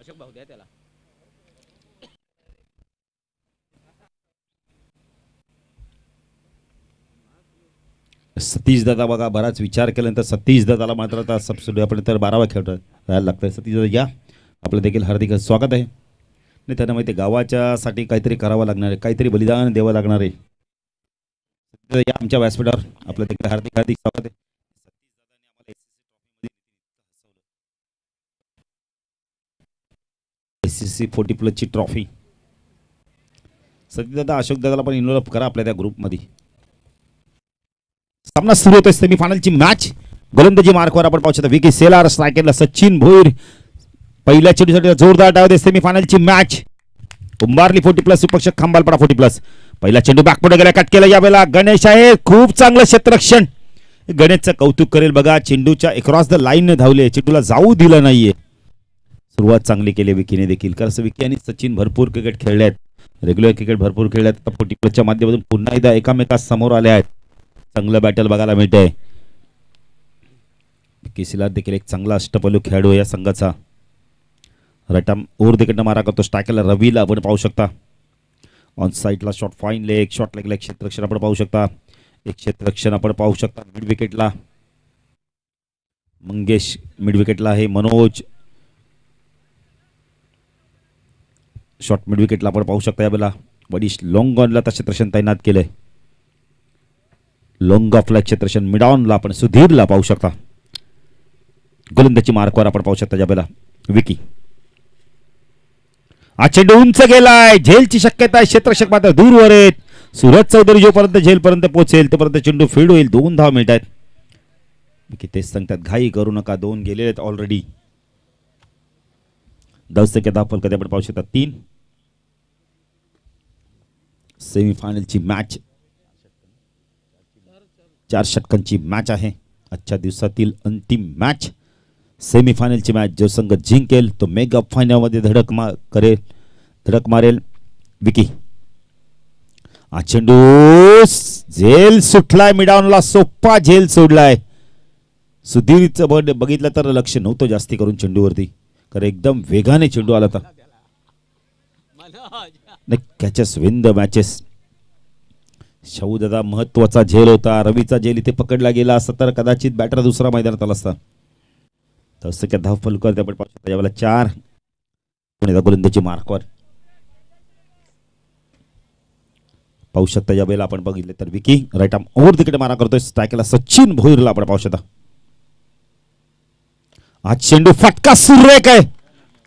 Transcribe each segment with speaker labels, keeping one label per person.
Speaker 1: अशोक भाऊ द्या त्याला. सतीश दादा बघा बराच विचार केल्यानंतर सतीश दादाला मात्र आता सबसिडीपर्यंत 12वा खेळ राहायला लागतंय. सतीश दादा या, आपलं देखील हार्दिक स्वागत आहे. नाही त्यांना माहिती गावाच्यासाठी काहीतरी करावं लागणार आहे, काहीतरी बलिदान द्यावं लागणार आहे. या आमच्या व्यासपीठावर आपलं देखील हार्दिक हार्दिक स्वागत आहे. SCC 40 प्लसची ट्रॉफी सतीश दादा अशोक दादाला पण इन्व्हॉल्व करा आपल्या त्या ग्रुपमध्ये. सामना सुरू होतोय सेमीफायनलची मॅच. गोलंदाजी मार्कवर आपण पाहू शकता विकी सेलार, स्ट्रायकरला सचिन भोईर. पहिल्या चेंडूसाठी जोरदार डाव दे. सेमीफायनलची मॅच उंबारली 40 प्लस विपक्ष खांबालपडा 40 प्लस. पहिला चेंडू बॅकपुढे गेला, कट केला. यावेळेला गणेश आहे, खूप चांगलं क्षेत्ररक्षण. गणेशचं कौतुक करेल बघा, चेंडूच्या अक्रॉस द लाईन धावले, चेंडूला जाऊ दिलं नाहीये. सुरुवात चांगली केली विकीने देखील, कारण विकी आणि सचिन भरपूर क्रिकेट खेळले आहेत, रेग्युलर क्रिकेट भरपूर खेळले आहेत. आता 40 प्लसच्या माध्यमातून पुन्हा एकदा एकामेकासमोर आले आहेत. चांगलं बॅटल बघायला मिळतंय. केसीला देखील एक चांगला अष्टपैलू खेळाडू या संघाचा. रटाम ओर तिकडनं मारा करतो. स्टॅकला रवीला आपण पाहू शकता. ऑन साईडला शॉट, फाईन लेग, शॉट लेगला एक क्षेत्ररक्षण आपण पाहू शकता. एक क्षेत्ररक्षण आपण पाहू शकता मिड विकेटला मंगेश, मिड विकेटला आहे मनोज. शॉट मिड विकेटला आपण पाहू शकता. यावेळेला वडिश लॉंग ऑनला तर क्षेत्ररक्षण तैनात केलंय. लॉंग ऑफला क्षेत्ररक्षण, मिड ऑनला आपण सुधीरला पाहू शकता. गोलंदाजी मार्कवर आपण पाहू शकता यावेळेला विकी. हा चेंडू उंच गेलाय, झेलची शक्यता आहे. क्षेत्ररक्षक मात्र दूरवर आहेत. सूरज चौधरी जोपर्यंत झेलपर्यंत पोहोचेल तोपर्यंत चेंडू फील्ड होईल. 2 धाव मिळत आहेत. तेच सांगतात घाई करू नका, 2 गेलेले आहेत ऑलरेडी. 10 धाव कधी आपण पाहू शकता 3. सेमीफायनलची मॅच 4 षटकांची मॅच आहे. आजच्या दिवसातील अंतिम मॅच, सेमीफायनलची मॅच. जो संघ जिंकेल तो मेगा फायनलमध्ये धडक मारेल. विकी हा चेंडू झेल सुटलाय, मिडाऊनला सोप्पा झेल सोडलाय. सुधीरचं बघितलं तर लक्ष नव्हतं जास्ती करून चेंडूवरती, कारण एकदम वेगाने चेंडू आला होता. Catches win the matches. Shahu दादा महत्वाचा झेल होता. रवीचा झेल इथे पकडला गेला असता तर कदाचित बॅटर दुसरा मैदानात आला असता. तसं काय धाव फलक आपण पाहू शकता. यावेळेला 4 पुणे गोलंदाजी मार्कवर पाहू शकता. यावेळेला आपण बघितले तर विकी राईट आर्म ओव्हर तिकडे मारा करतोय. स्ट्रायकला सचिन भोईरला आपण पाहू शकता. हा चेंडू फटका सुरेख आहे,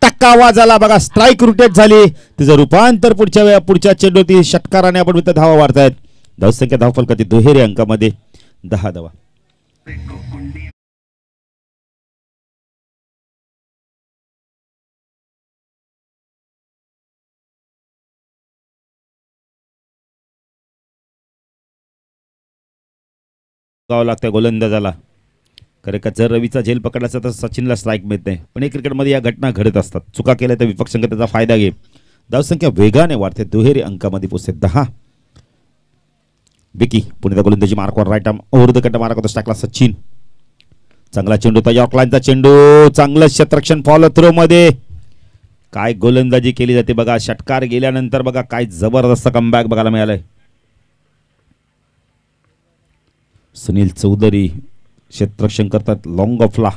Speaker 1: टक्का आवाज आला बघा. स्ट्राईक रोटेट झाली, तिचं रूपांतर पुढच्या चेंडू ती षटकाराने आपण धावा वाढतायत. धावसंख्या धाव फलकाची दुहेरी अंकामध्ये 10 धावा. गावं लागतं गोलंदाजाला, कारण का जर रवीचा झेल पकडला तर सचिनला स्ट्राईक मिळत नाही. पण क्रिकेटमध्ये या घटना घडत असतात. चुका केल्या तर विपक्ष संघ त्याचा फायदा घे. धावसंख्या वेगाने वाढते, दुहेरी अंकामध्ये पोहोचते 10. विकी पुणे गोलंदाजी मार्कवर right arm over the cut मारा करतो. स्टॅकला सचिन. चांगला चेंडू होता, यॉर्क लाईनचा चेंडू. चांगलं क्षेत्ररक्षण फॉलो थ्रो मध्ये. काय गोलंदाजी केली जाते बघा. षटकार गेल्यानंतर बघा काय जबरदस्त कमबॅक बघायला मिळालंय. सुनील चौधरी क्षेत्ररक्षण करतात लॉंग ऑफला.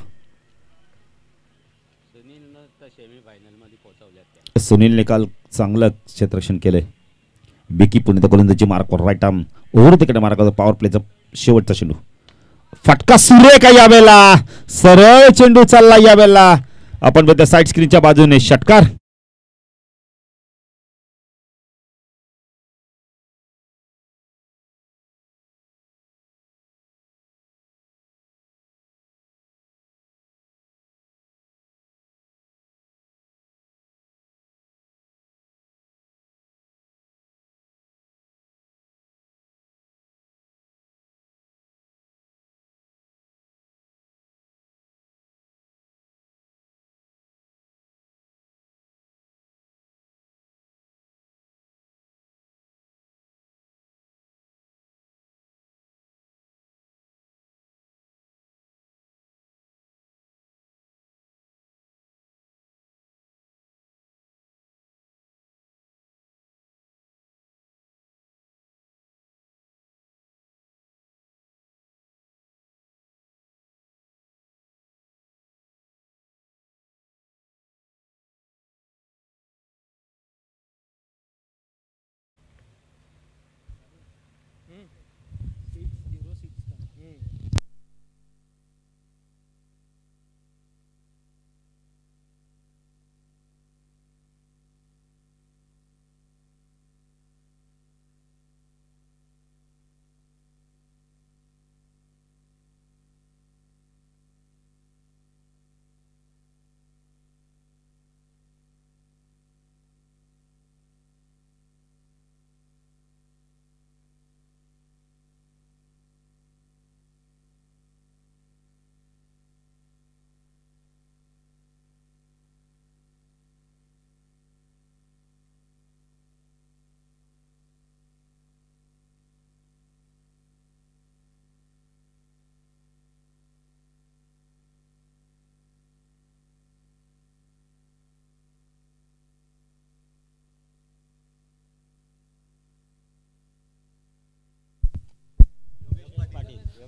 Speaker 1: सुनीलने काल चांगलं क्षेत्ररक्षण केलंय. विकी पुणे गोलंदाजी मार्कवर राईट आर्म ओव्हर तिकडे मारा करतो. पॉवर प्लेचा शेवटचा चेंडू, फटका सुरेख आहे. यावेळेला सरळ चेंडू चालला. यावेळेला आपण बघतो साईड स्क्रीनच्या बाजूने षटकार.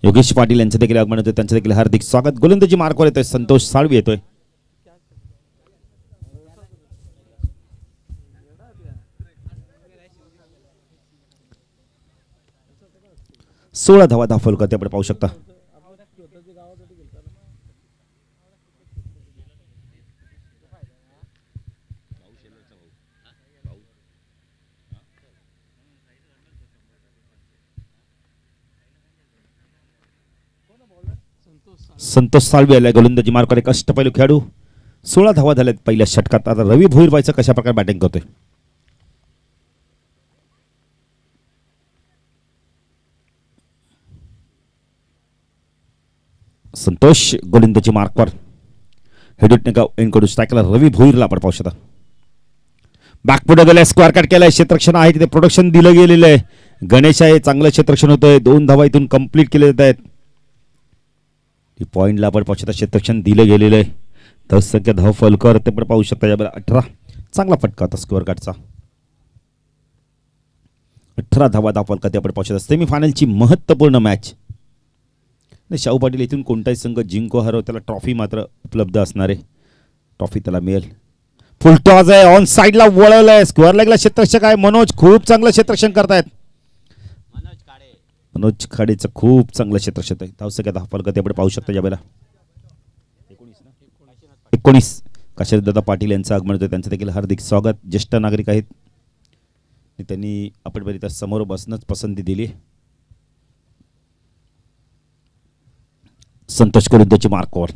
Speaker 1: योगेश पाटील यांचं देखील आगमन होतं, त्यांचं देखील हार्दिक स्वागत. गोलंदाजी मार्कवर येतोय संतोष साळवी येतोय. 16 धावा दाखल करते आपण पाहू शकता. संतोष साळवी आलाय गोलंदाजी मार्कवर, एक अष्टपैलू खेळाडू. 16 धावा झाल्यात पहिल्या षटकात. आता रवी भोईरबाईचं कशा प्रकारे बॅटिंग करतोय. संतोष गोलंदाजी मार्कवर हेडूटनेगाव एनकडून स्ट्रायकला रवी भोईरला आपण पाहू शकता. बॅकफुट गेलाय, स्क्वेअर कट केलाय, क्षेत्ररक्षण आहे तिथे प्रोडक्शन दिलं गेलेलं आहे. गणेश आहे, चांगलं क्षेत्ररक्षण होतंय. 2 धावा इथून कंप्लीट केले जात आहेत. पॉइंटला आपण पाहू शकता क्षेत्ररक्षण दिलं गेलेलं आहे. 10 संख्या धाव फलकर ते पण पाहू शकता. यावेळेला 18 चांगला फटका होता स्क्वेअर कटचा. 18 धावा धाव फलका ते आपण पाहू शकता. सेमीफायनलची महत्त्वपूर्ण मॅच. शाहू पाटील इथून कोणताही संघ जिंको हरव त्याला ट्रॉफी मात्र उपलब्ध असणार आहे. ट्रॉफी त्याला मिळेल. फुल टॉस आहे, ऑन साईडला वळवलंय, स्क्वेअर लेगला क्षेत्ररक्षक आहे मनोज, खूप चांगलं क्षेत्ररक्षण करतायत. मनोज खाडेचं खूप चांगलं क्षेत्ररक्षक आहे. धावसंख्या 10 फलक आपण पाहू शकता. यावेळेला 19 काशीदादा पाटील यांचं आगमन होतं, त्यांचं देखील हार्दिक स्वागत. ज्येष्ठ नागरिक आहेत, त्यांनी आपण तर समोर बसणंच पसंती दिली. संतोष गोलंदाजी मार्कवर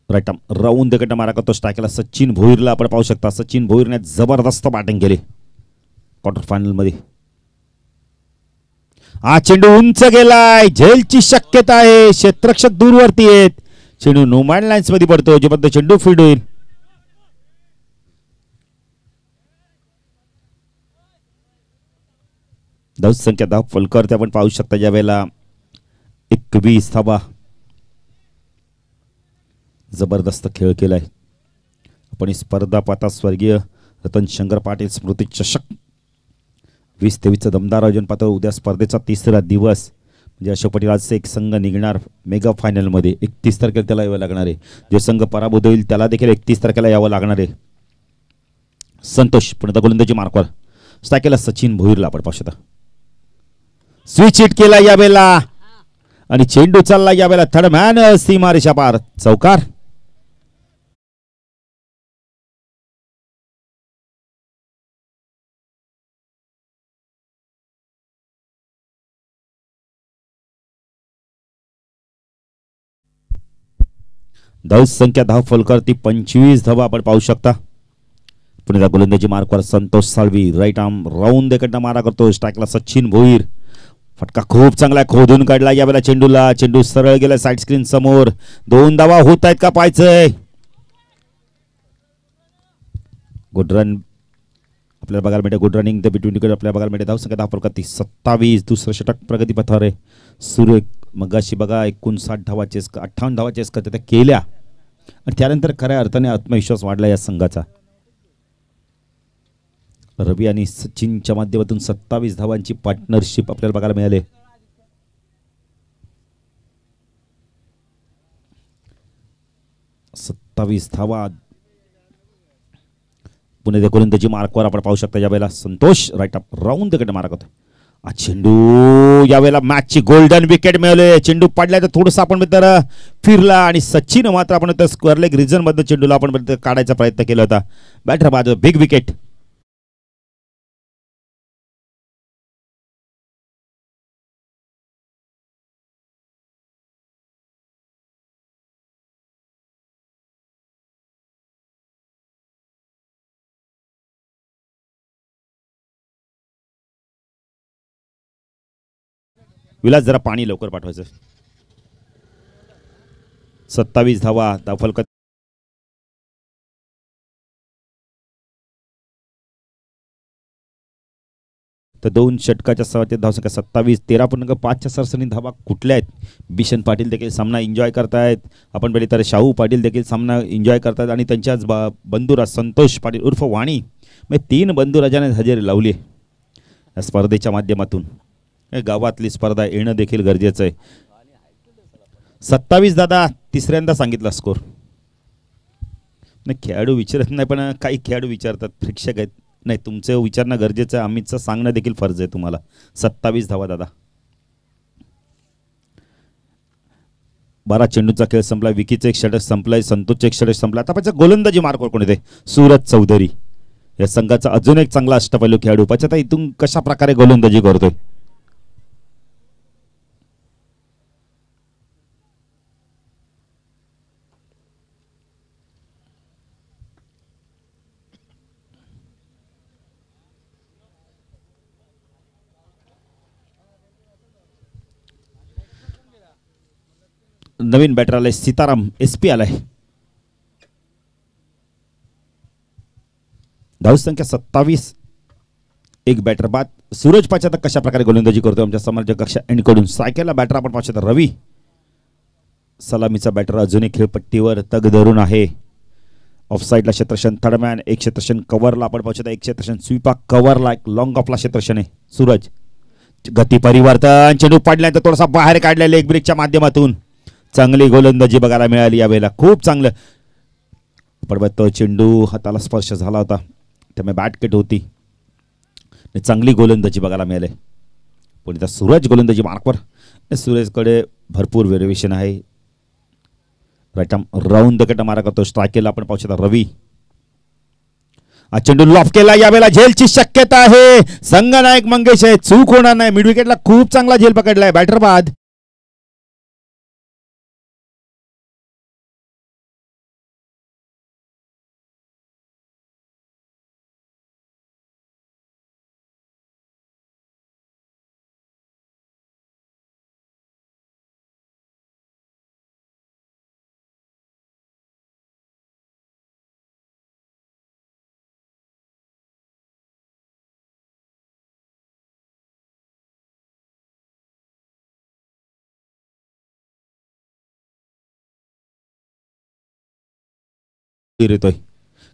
Speaker 1: राईट आर्म राऊंड द मारा करतो. स्ट्रायकला सचिन भोईरला आपण पाहू शकता. सचिन भोईरने जबरदस्त बॅटिंग केली क्वार्टर फायनल मध्ये. हा चेंडू उंच गेलाय, झेलची शक्यता आहे. क्षेत्ररक्षक दूरवरती आहेत. चेंडू नो मॅन लाईन्स मध्ये पडतो, जे बद्दल चेंडू फील्ड होईल. धाव संख्या 10 फलकर ते आपण पाहू शकता. यावेळेला 21 धावा. जबरदस्त खेळ केलाय आपण. स्पर्धा पाहता स्वर्गीय रतन शंकर पाटील स्मृती चषक 20-23 दमदार आयोजन पाहतो. उद्या स्पर्धेचा 3रा दिवस. म्हणजे अशोक पाटील आजचे एक संघ निघणार मेगा फायनल मध्ये. 31 तारखेला त्याला यावं लागणार आहे. जो संघ पराभूत होईल त्याला देखील 31 तारखेला यावं लागणार आहे. संतोष पुन्हा गोलंदाजी मार्कवर. स्ट्रायकला सचिन भोईरला आपण पाहू शकता. स्विच हिट केला यावेळेला आणि चेंडू चालला यावेळेला थर्ड मॅन सीमारेषा पार. चौकार. धाव संख्या 10 फलकर ती 25 धावा आपण पाहू शकता. पुन्हा गोलंदाजी मार्कवर Santosh Salvi right arm round the मारा करतो. स्ट्रायकला सचिन भोईर. फटका खूप चांगला खोदून काढला यावेळेला चेंडूला. चेंडू सरळ गेला साइड स्क्रीन समोर. 2 धावा होत आहेत का पाहायचंय. गुड रन आपल्याला बघायला मिळते. Good running the between wicket आपल्याला बघायला मिळते. धाव संख्या 10 फलकात 27. दुसरं षटक प्रगतीपथावर आहे. सुरेख मगाशी बघा 59 धावाचे 58 धावाचे त्या केल्या आणि त्यानंतर खऱ्या अर्थाने आत्मविश्वास वाढला या संघाचा. रवी आणि सचिनच्या माध्यमातून 27 धावांची पार्टनरशिप आपल्याला बघायला मिळाले. सत्तावीस धावा. पुणे गोलंदाजी मार्कवर आपण पाहू शकता. यावेळेला संतोष राईट अप राऊंड द मारा करतो. चेंडू यावेळेला मॅचची गोल्डन विकेट मिळवले. चेंडू पडला तर थोडंसं आपण तर फिरला आणि सचिन मात्र आपण तर स्क्वेअर लेग रिजन मध्ये चेंडूला आपण काढायचा प्रयत्न केला होता. बॅटर बाद बिग विकेट. विलास जरा पाणी लवकर पाठवायचं. 27 धावा फलक. तर 2 षटकाच्या सहाच्या धावसंख्या 27. 13.5च्या सरसरी धावा कुठल्या आहेत. बिशन पाटील देखील सामना एन्जॉय करतायत. आपण पहिले तर शाहू पाटील देखील सामना एन्जॉय करतायत आणि त्यांच्याच बंधुराज संतोष पाटील उर्फ वाणी. म्हणजे 3 बंधुराजाने हजेरी लावली या स्पर्धेच्या माध्यमातून. गावातली स्पर्धा येणं देखील गरजेचं आहे. 27 दादा तिसऱ्यांदा सांगितला स्कोर. नाही खेळाडू विचारत नाही पण काही खेळाडू विचारतात, प्रेक्षक आहेत. नाही तुमचं विचारणं गरजेचं आहे, आम्हीचं सांगणं देखील फर्ज आहे तुम्हाला. 27 धावा दादा. 12 चेंडूचा खेळ संपला. विकीचं एक षटक संपलाय, संतोषचं एक षटक संपला. आता पाहिजे गोलंदाजी मार्कवर कोण येते? सूरज चौधरी. या संघाचा अजून एक चांगला अष्टपैलू खेळाडू. पाहिजे आता इथून कशा प्रकारे गोलंदाजी करतोय. नवीन बॅटर आलाय सीताराम, SP आलाय. धाव संख्या 27. एक बॅटर बाद. सूरज पाच आता कशा प्रकारे गोलंदाजी करतो आमच्या समालोचक कक्षा एंडकडून. सायकलला बॅटर आपण पाहू शकता रवी. सलामीचा बॅटर अजूनही खेळपट्टीवर तग धरून आहे. ऑफसाईडला क्षेत्रक्षण थर्डमॅन. एक क्षेत्रक्षण कव्हरला आपण पाहू शकता. एक क्षेत्रक्षण स्वीपा कव्हरला. एक लॉंग ऑफला क्षेत्रक्षण आहे. सूरज गती परिवर्तन. चेंडू पडल्यानंतर थोडासा बाहेर काढला लेग ब्रेकच्या माध्यमातून. चांगली गोलंदाजी बघायला मिळाली यावेळेला. खूप चांगलं. पण तो चेंडू हाताला स्पर्श झाला होता त्यामुळे बॅट कट होती. चांगली गोलंदाजी बघायला मिळाली. पण इथं सूरज गोलंदाजी मार्कवर. सूरजकडे भरपूर व्हेरिएशन आहे. Right arm round the cut मारा करतो. स्ट्रायकेला आपण पाहू शकता रवी. हा चेंडू लॉफ केला. यावेळेला झेलची शक्यता आहे. संघनायक मंगेश आहे. चूक होणार नाही. मिड विकेटला खूप चांगला झेल पकडलाय. बॅटर बाद. येतोय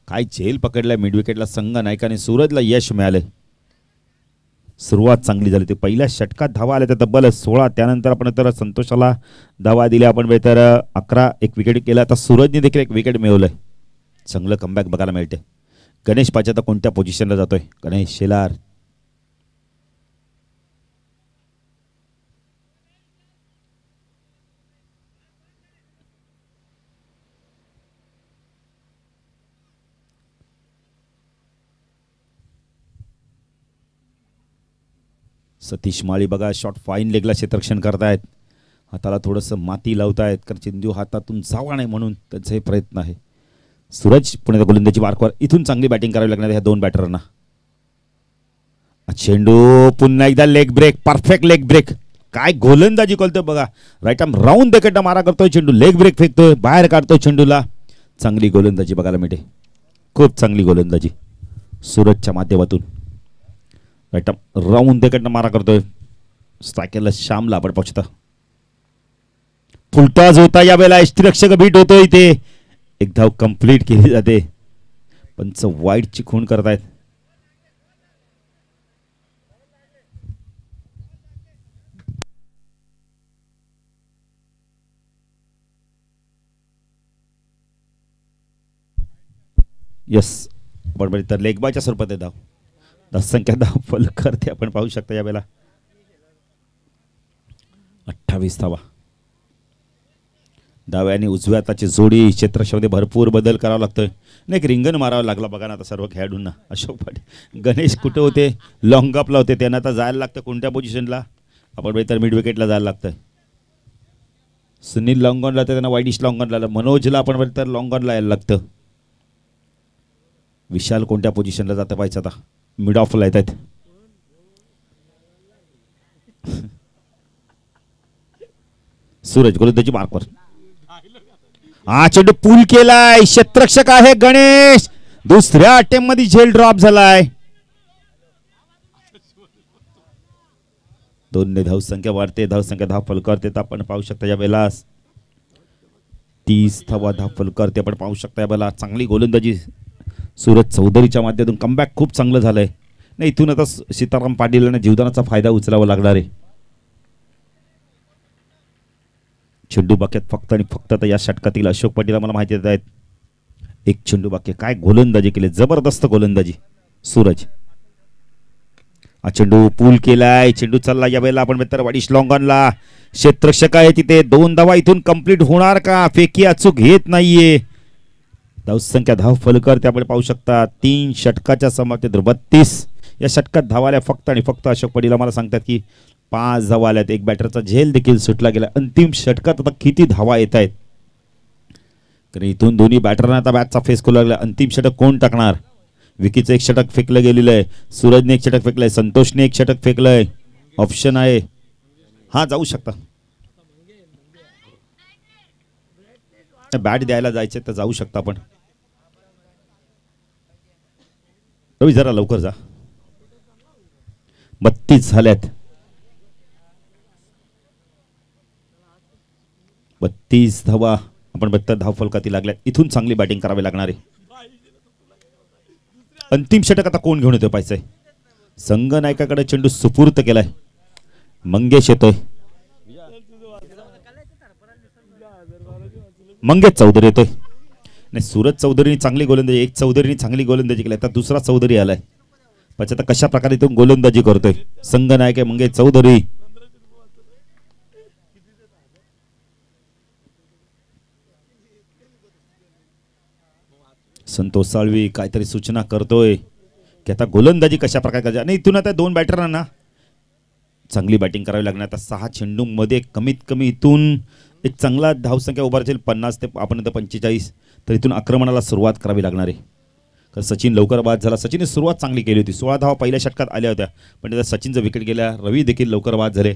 Speaker 1: काय झेल पकडलाय मिड विकेटला संघ नायकाने. सूरजला यश मिळालंय. सुरुवात चांगली झाली. ते पहिल्या षटकात धावा आल्या त्या तब्बल 16. त्यानंतर आपण तर संतोषाला धावा दिल्या आपण तर 11. एक विकेट केला. आता सूरजने देखील एक विकेट मिळवलंय. चांगलं कमबॅक बघायला मिळते. गणेश पाच आता कोणत्या पोझिशनला जातोय? गणेश शेलार. सतीश माळी बघा शॉट फाईन लेगला क्षेत्ररक्षण करतायत. हाताला थोडंसं माती लावतायत कारण चेंडू हातातून जावा नाही म्हणून त्यांचा हे प्रयत्न आहे. सूरज पुण्याच्या गोलंदाजी मार्कवर. इथून चांगली बॅटिंग करावी लागणार ह्या दोन बॅटरांना. चेंडू पुन्हा एकदा leg break. Perfect leg break. काय गोलंदाजी करतोय बघा. Right arm round the cut मारा करतोय. चेंडू लेग ब्रेक फेकतोय. बाहेर काढतोय चेंडूला. चांगली गोलंदाजी बघायला मिळते. खूप चांगली गोलंदाजी सूरजच्या माध्यमातून. Right arm round the cut मारा करतोय. स्ट्रायकरला श्यामला आपण पाहू शकता. फुलटॉस होता यावेळेला. यष्टीरक्षक बीट होतोय इथे. एक धाव कंप्लीट केली जाते. पंच वाईटची खूण करतायत. यस बरोबर. तर लेगबायच्या स्वरूपात आहे धाव. 10 संख्या धाव फल करते आपण पाहू शकता यावेळेला. 28 धावा. डाव्या आणि उजव्या हाताची जोडी क्षेत्रक्षमध्ये भरपूर बदल करावा लागतोय. नाही एक रिंगण मारावं लागला बघा ना आता सर्व खेळाडूंना. अशोक पाटील गणेश कुठे होते? लॉंग अपला होते. त्यांना आता जायला लागतं कोणत्या पोझिशनला? आपण तर मिड विकेटला जायला लागतंय. सुनील लॉंग ऑनला तर त्यांना वाईडिश लॉंग ऑनला. मनोजला आपण तर लॉंग ऑनला यायला लागतं. विशाल कोणत्या पोझिशनला जातं पाहिजे आता? मिड ऑफला येत आहेत. सूरज गोलंदाजी मार्कवर. हा चेंडू पूल केलाय. क्षेत्ररक्षक आहे गणेश. दुसऱ्या अटेम्प्ट मध्ये झेल ड्रॉप झालाय. 2 ने धाव संख्या वाढते. धाव संख्या धाव फल करते आपण पाहू शकता या वेळेला. 30 धावा धाव फल करते आपण पाहू शकता या वेळेला. चांगली गोलंदाजी सूरज चौधरीच्या माध्यमातून. कमबॅक खूप चांगलं झालंय. नाही इथून आता सीताराम पाटील यांना जीवदानाचा फायदा उचलावा लागणार आहे. चेंडू बाक्यात फक्त आणि फक्त आता या षटकातील अशोक पाटील आम्हाला माहिती देत आहेत. एक चेंडू बाकी. काय गोलंदाजी केली, जबरदस्त गोलंदाजी सूरज. हा चेंडू पूल केलाय, चेंडू चालला यावेळेला आपण बेतरवाडी श्लॉंगॉनला. क्षेत्ररक्षक आहे तिथे, 2 धावा इथून कंप्लीट होणार का? फेकी अचूक घेत नाहीये. धावसंख्या धाव फलकर आपण पाहू शकता 3 षटकाच्या समाप्तीत 32. या षटकात धावाल्या फक्त आणि फक्त अशोक पाटील आम्हाला सांगतात की 5 धावा आल्यात. एक बॅटरचा झेल देखील सुटला गेला. अंतिम षटकात आता किती धावा येत आहेत, कारण इथून दोन्ही बॅटरना आता बॅटचा फेस करू लागला. अंतिम षटक कोण टाकणार? विकीचं एक षटक फेकलं गेलेलं आहे, सूरजने एक षटक फेकलंय, संतोषने एक षटक फेकलंय. ऑप्शन आहे, हा जाऊ शकता. बॅट द्यायला जायचे तर जाऊ शकता आपण. रवी जरा लवकर जा. 32 झाल्यात. 32 धावा आपण 72 धाव फलकाती लागल्यात. इथून चांगली बॅटिंग करावी लागणार आहे. अंतिम षटक आता कोण घेऊन येतोय पाहिजे? संघनायकाकडे चेंडू सुपूर्त केलाय. मंगेश येतोय. मंगेश चौधरी येतोय. नाही, सूरज चौधरीने चांगली गोलंदाजी, एक चौधरीने चांगली गोलंदाजी केली. आता दुसरा चौधरी आलाय. पण आता कशा प्रकारे तो गोलंदाजी करतोय संघनायक आहे मंगेश चौधरी. संतोष साळवी काहीतरी सूचना करतोय की आता गोलंदाजी कशा प्रकारे करायची. आणि इथून आता 2 बॅटरांना चांगली बॅटिंग करावी लागणार. आता 6 चेंडूंमध्ये कमीत कमी इथून एक चांगला धावसंख्या उभा राहील 50 ते आपण 45. तर इथून आक्रमणाला सुरुवात करावी लागणार आहे. कारण सचिन लवकर बाद झाला. सचिनने सुरुवात चांगली केली होती, 16 धावा पहिल्या षटकात आल्या होत्या, पण त्याचा सचिनचं विकेट गेल्या. रवी देखील लवकर बाद झाले.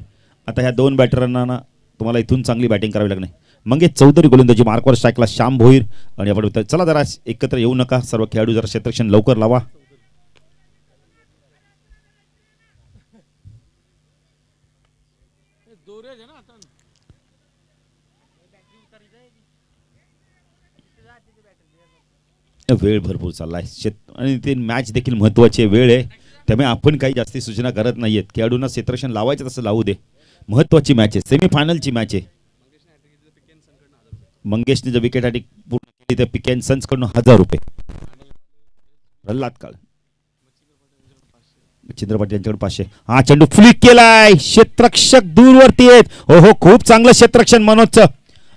Speaker 1: आता ह्या 2 बॅटरांना तुम्हाला इथून चांगली बॅटिंग करावी लागणार. मंगेश चौधरी गोलंदाजी, मार्कवर स्ट्राईकला श्याम भोईर. आणि आपण चला जरा एकत्र येऊ नका सर्व खेळाडू, जरा क्षेत्ररक्षण लवकर लावा. वेळ भरपूर चाललाय आणि ते मॅच देखील महत्त्वाची वेळ आहे, त्यामुळे आपण काही जास्ती सूचना करत नाहीयेत. खेळाडूंना क्षेत्ररक्षण लावायचं तसं लावू दे. महत्त्वाची मॅच आहे, सेमीफायनलची मॅच आहे. मंगेशने जर विकेट पूर्ण केली तर पिकेन सन्स कडून 1000 रुपये. प्रल्हाद काळ, चिंद्रपट यांच्याकडे 500. हा चेंडू फ्लिक केलाय, क्षेत्ररक्षक दूरवरती आहेत. हो हो, खूप चांगलं क्षेत्ररक्षण मनोजचं,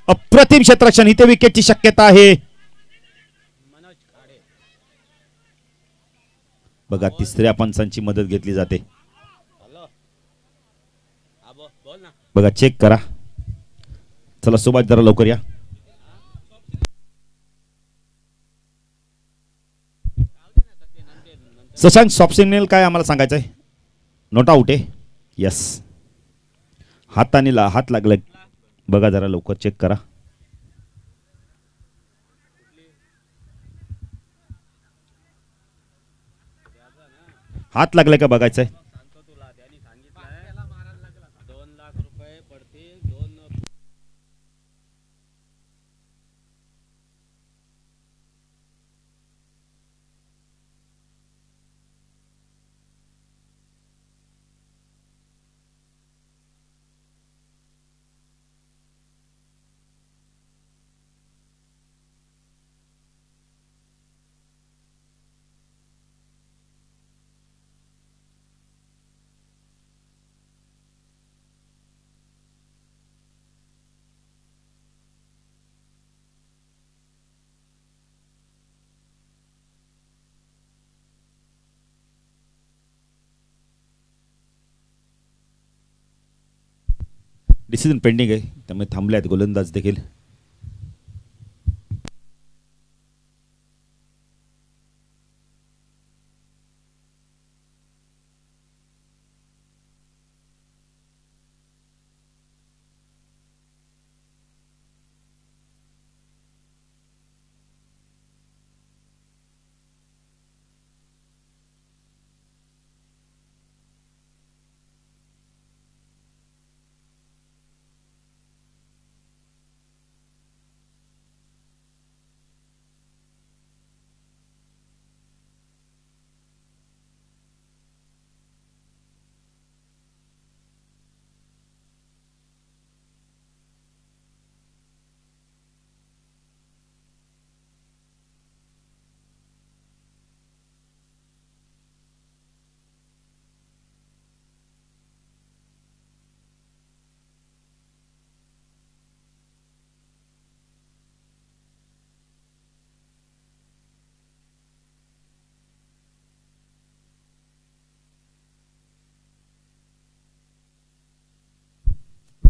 Speaker 1: अप्रतिम क्षेत्ररक्षण. इथे विकेटची शक्यता आहे. बघा, तिसऱ्या पंचांची मदत घेतली जाते. बघा, चेक करा. चला सुभाष जरा लवकर या. शशांक सॉफ्ट सिग्नल काय आम्हाला सांगायचं आहे? नॉट आउट आहे. यस, हाताने हात लागलाय. बघा जरा लवकर चेक करा. हात लागलाय का बघायचंय. डिसिजन पेंडिंग आहे, त्यामुळे थांबले आहेत गोलंदाज देखील.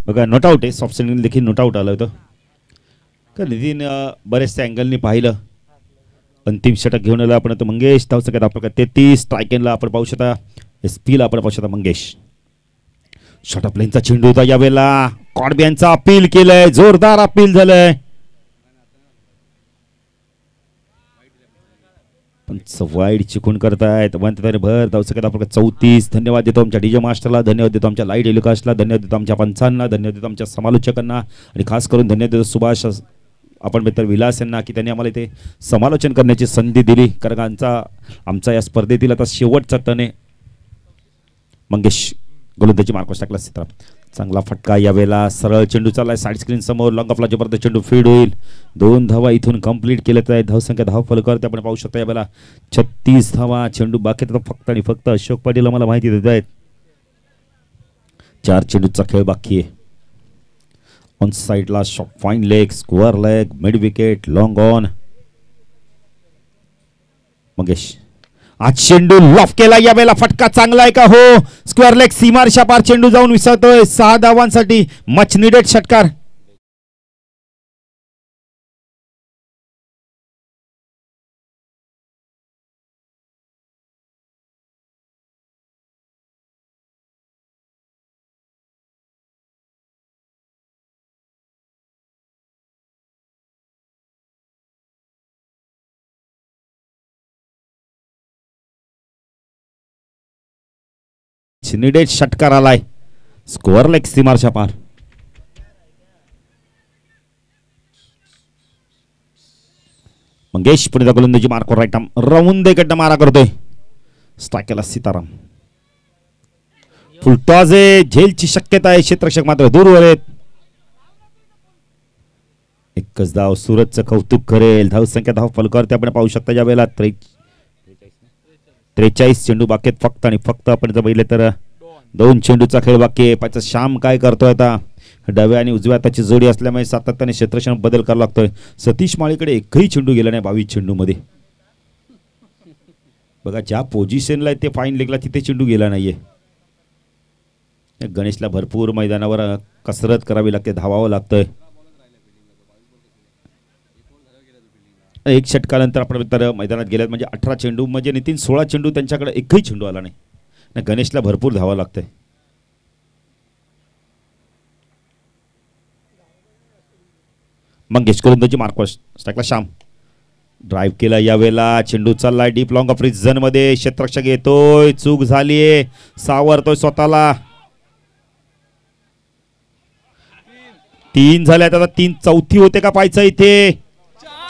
Speaker 1: बघा नॉट आउट आहे, सॉफ्ट स्पिन देखील नॉट आउट आलं होतं का नितीन बरेचशा अँगलनी पाहिलं. अंतिम षटक घेऊन आला आपण. मंगेश धावसंख्या आपल्या 33. स्ट्रायकेनला आपण पाहू शकता, SP ला आपण पाहू शकता मंगेश. शॉर्ट प्लेनचा चेंडू होता यावेळेला. कॉडबियांचा अपील केलंय, जोरदार अपील झालंय. पण वाईड चिकून करतायत. भर धावसंख्या आपल्या 34. धन्यवाद देतो आमच्या DJ मास्टरला, धन्यवाद देतो आमच्या लाईट एलिकास्टला, धन्यवाद देतो आमच्या पंचांना, धन्यवाद देतो आमच्या समालोचकांना आणि खास करून धन्यवाद देतो सुभाष आपण मित्र विलास यांना की त्यांनी आम्हाला इथे समालोचन करण्याची संधी दिली. कारण आमचा या स्पर्धेतील आता शेवटचा टर्न आहे. मंगेश गोलंदाजी मार्कस टाकला सितारा. चांगला फटका यावेळेला. सरळ चेंडू चाललाय साईड स्क्रीन समोर. लॉंग ऑफला जबरदस्त चेंडू फीड होईल. 2 धावा इथून कंप्लीट केल्यात आहे. धावसंख्या धाव फलकावरती आपण पाहू शकता यावेळेला 36 धावा. चेंडू बाकी फक्त आणि फक्त अशोक पाटील आम्हाला माहिती देत आहेत. 4 चेंडूचा खेळ बाकी आहे. ऑन साइडला shot, fine leg, square leg, mid wicket, long on. Mangesh आज चेंडू लॉफ केला यावेळेला. फटका चांगला आहे का? हो. स्क्वेअर लेग सीमारेषा पार चेंडू जाऊन विसरतोय. 6 धावांसाठी मच निडेड षटकार. निडेड षटकार आलाय. स्कोअर लेग सीमारेषा पार. मंगेश पुढे गोलंदाजी मार्कवर राईट आर्म राऊंड देखील मारा करतोय. स्ट्रायकला सीताराम. फुलटॉस आहे, झेलची शक्यता आहे. क्षेत्ररक्षक मात्र दूरवर आहेत. एकच धाव सूरजचं कौतुक करेल. धावसंख्या धाव फलकावरती आपण पाहू शकता यावेळेला 43 चेंडू बाकी आहेत फक्त आणि फक्त. आपण जर बघितले तर 2 चेंडूचा खेळ बाकी आहे. पाहिजे श्याम काय करतोय आता. डाव्या आणि उजव्या हाताची जोडी असल्यामुळे सातत्याने क्षेत्रक्षण बदल करावा लागतोय. सतीश माळीकडे एकही चेंडू गेला नाही 22 चेंडू मध्ये. बघा ज्या पोझिशनला ते फाईन लेगला तिथे चेंडू गेला नाहीये. गणेशला भरपूर मैदानावर कसरत करावी लागते, धावावं लागतंय. एक षटकानंतर आपण तर मैदानात गेल्यात म्हणजे 18 चेंडू म्हणजे नितीन 16 चेंडू त्यांच्याकडे एकही चेंडू आला नाही. गणेशला भरपूर धावा लागतंय. मंगेश गोलंदाजी मार्कस टाकला. श्याम ड्राईव्ह केला यावेळेला. चेंडू चाललाय डीप लॉंग ऑफ रिझन मध्ये. क्षेत्ररक्षक येतोय, चूक झालीये, सावरतोय स्वतःला. 3 झाल्यात आता. 3 चौथी होते का पाहायचं इथे.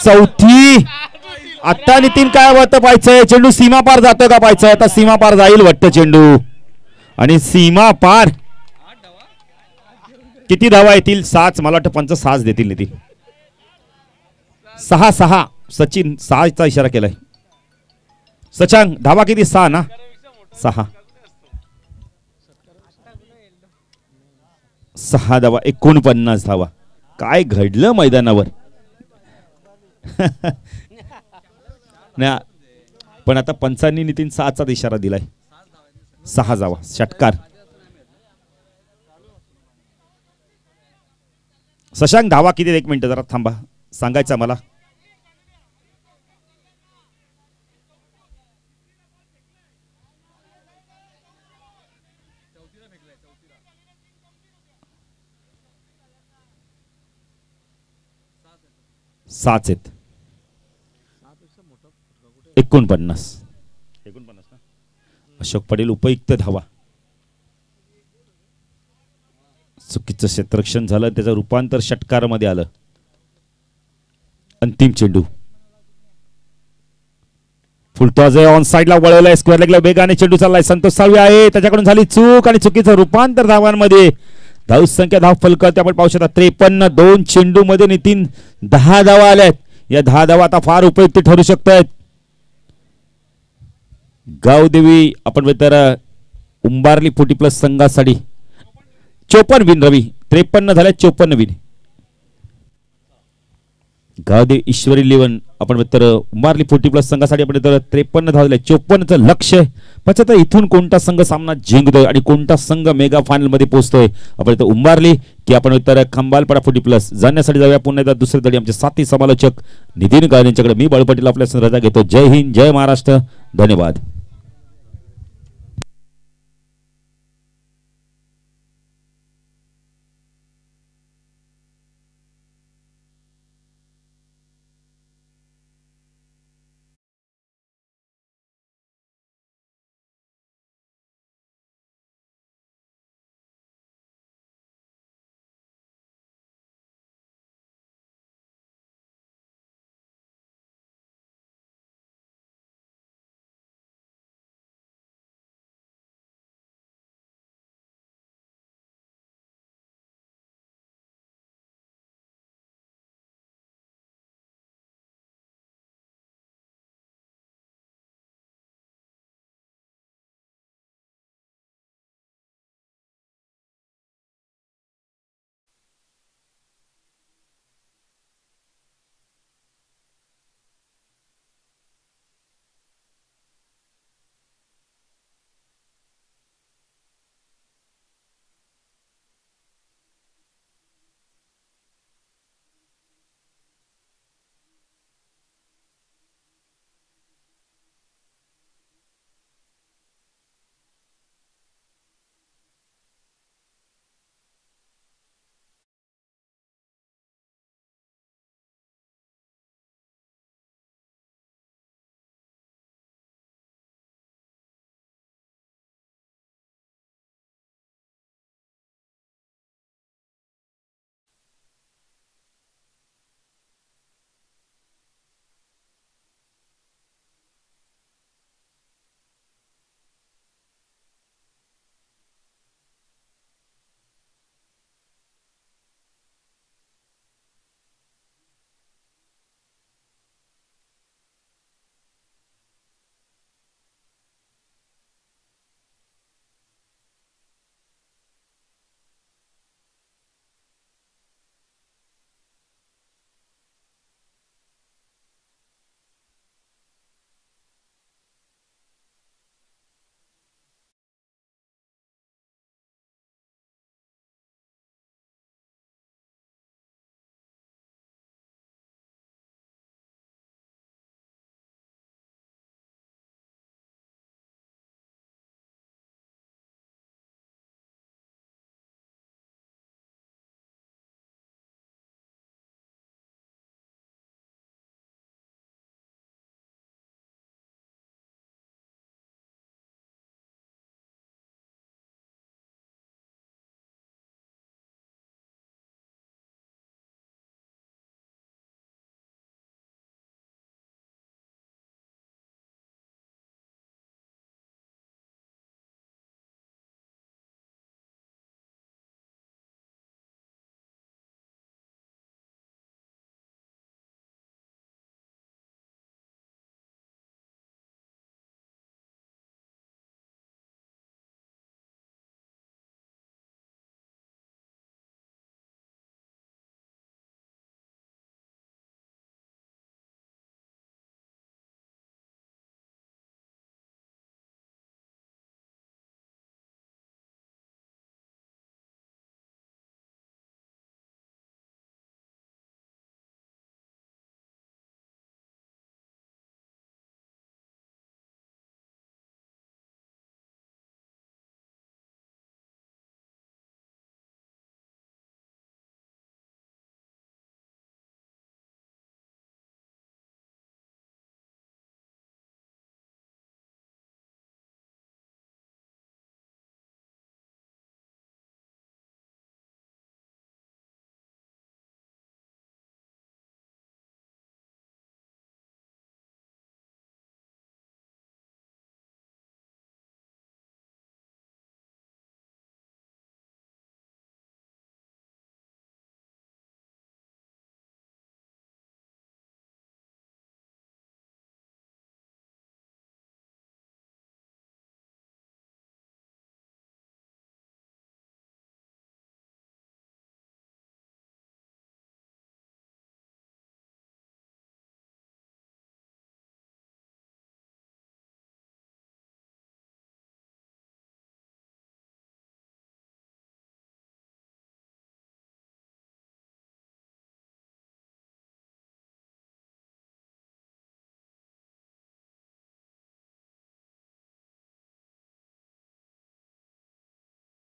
Speaker 1: चौथी आता नितीन काय वाटतं पाहायचंय. चेंडू सीमा पार जातो का पाहायचं. आता सीमा पार जाईल वाटतं चेंडू. आणि सीमा पार किती धावा येतील. 6 मला वाटतं 5 देतील नितीन. 6 सचिन 6चा इशारा केलाय. सचांग धावा किती 6 ना. 6 धावा 49 धावा. काय घडलं मैदानावर. ना पण आता पंचांनी नितीन 6चा इशारा दिलाय. 6 धावा षटकार. शशांक धावा किती. 1 मिनिट जरा थांबा, सांगायचं मला. सात आहेत. 49 ना. अशोक पटेल उपयुक्त धावा. चुकीचं क्षेत्ररक्षण झालं, त्याचं रूपांतर षटकारामध्ये आलं. अंतिम चेंडू फुलटॉस ऑन साइडला वळवलाय. स्क्वेअर लेगला वेगाने चेंडू चाललाय. संतोष साळवे आहे, त्याच्याकडून झाली चूक आणि चुकीचं रूपांतर धावांमध्ये. धावसंख्या धाव फलकावरती आपण पाहू शकता 53. 2 चेंडू मध्ये नितीन 10 धावा आल्यात. या 10 धावा आता फार उपयुक्त ठरू शकतात. गावदेवी आपण तर उंबारली 40+ संघासाठी 54 विन. रवी 53 झाल्या, 54 विन. गावदेव ईश्वरी 11 आपण मित्र उंबारली 40+ संघासाठी आपण मित्र 53 धावले 54चं लक्ष्य. पचत इथून कोणता संघ सामना जिंकतोय आणि कोणता संघ मेगा फायनल मध्ये पोहोचतोय आपण इथं उंबारली की आपण मित्र खंबालपडा 40+ जाण्यासाठी जाऊया पुन्हा एकदा दुसरे तरी आमचे साथी समालोचक नितीन गायन यांच्याकडे. मी बाळू पाटील आपल्या रजा घेतो. जय हिंद जय महाराष्ट्र. धन्यवाद.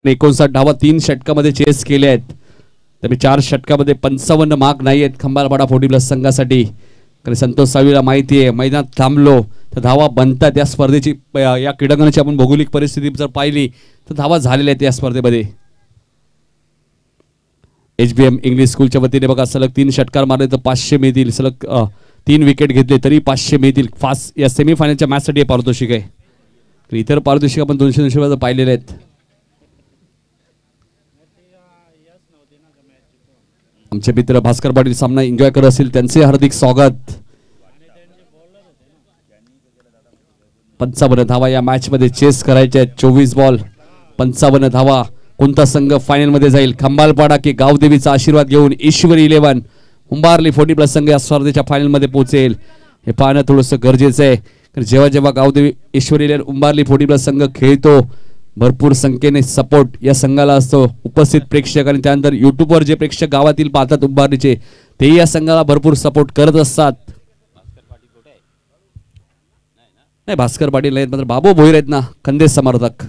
Speaker 2: 59 धावा 3 षटकामध्ये चेस केले आहेत. त्यामुळे 4 षटकामध्ये 55 मार्क नाही आहेत खंबालपाडा 40+ संघासाठी. कारण संतोष सावीला माहिती आहे मैदानात थांबलो तर धावा बनतात. या स्पर्धेची या क्रीडांगणाची आपण भौगोलिक परिस्थिती जर पाहिली तर धावा झालेल्या आहेत या स्पर्धेमध्ये. HBM इंग्लिश स्कूलच्या वतीने बघा सलग 3 षटकार मारले तर 500 मिळतील. सलग 3 विकेट घेतले तरी 500 मिळतील. फास्ट या सेमीफायनलच्या मॅचसाठी पारितोषिक आहे. तर इतर पारितोषिक आपण 200 पाहिलेले आहेत. आमचे मित्र भास्कर पाटील सामना एन्जॉय करत असतील त्यांचे हार्दिक स्वागत. 55 धावा या मॅच मध्ये चेस करायच्या आहेत. 24 बॉल 55 धावा. कोणता संघ फायनल मध्ये जाईल खंबालपाडा की गावदेवीचा आशीर्वाद घेऊन ईश्वरी 11 उंबारली 40+ संघ या स्पर्धेच्या फायनल मध्ये पोहोचेल हे पाहणं थोडंसं गरजेचं आहे. कारण जेव्हा जेव्हा गावदेवी ईश्वरी 11 उंबारली 40+ संघ खेळतो भरपूर संख्येने सपोर्ट या संघाला असतो. उपस्थित प्रेक्षक आणि त्यानंतर युट्यूबवर जे प्रेक्षक गावातील पाहतात उंबारलीचे तेही या संघाला भरपूर सपोर्ट करत असतात. नाही भास्कर पाटील नाहीत मात्र बाबू भोईर आहेत ना खंदेश समर्थक.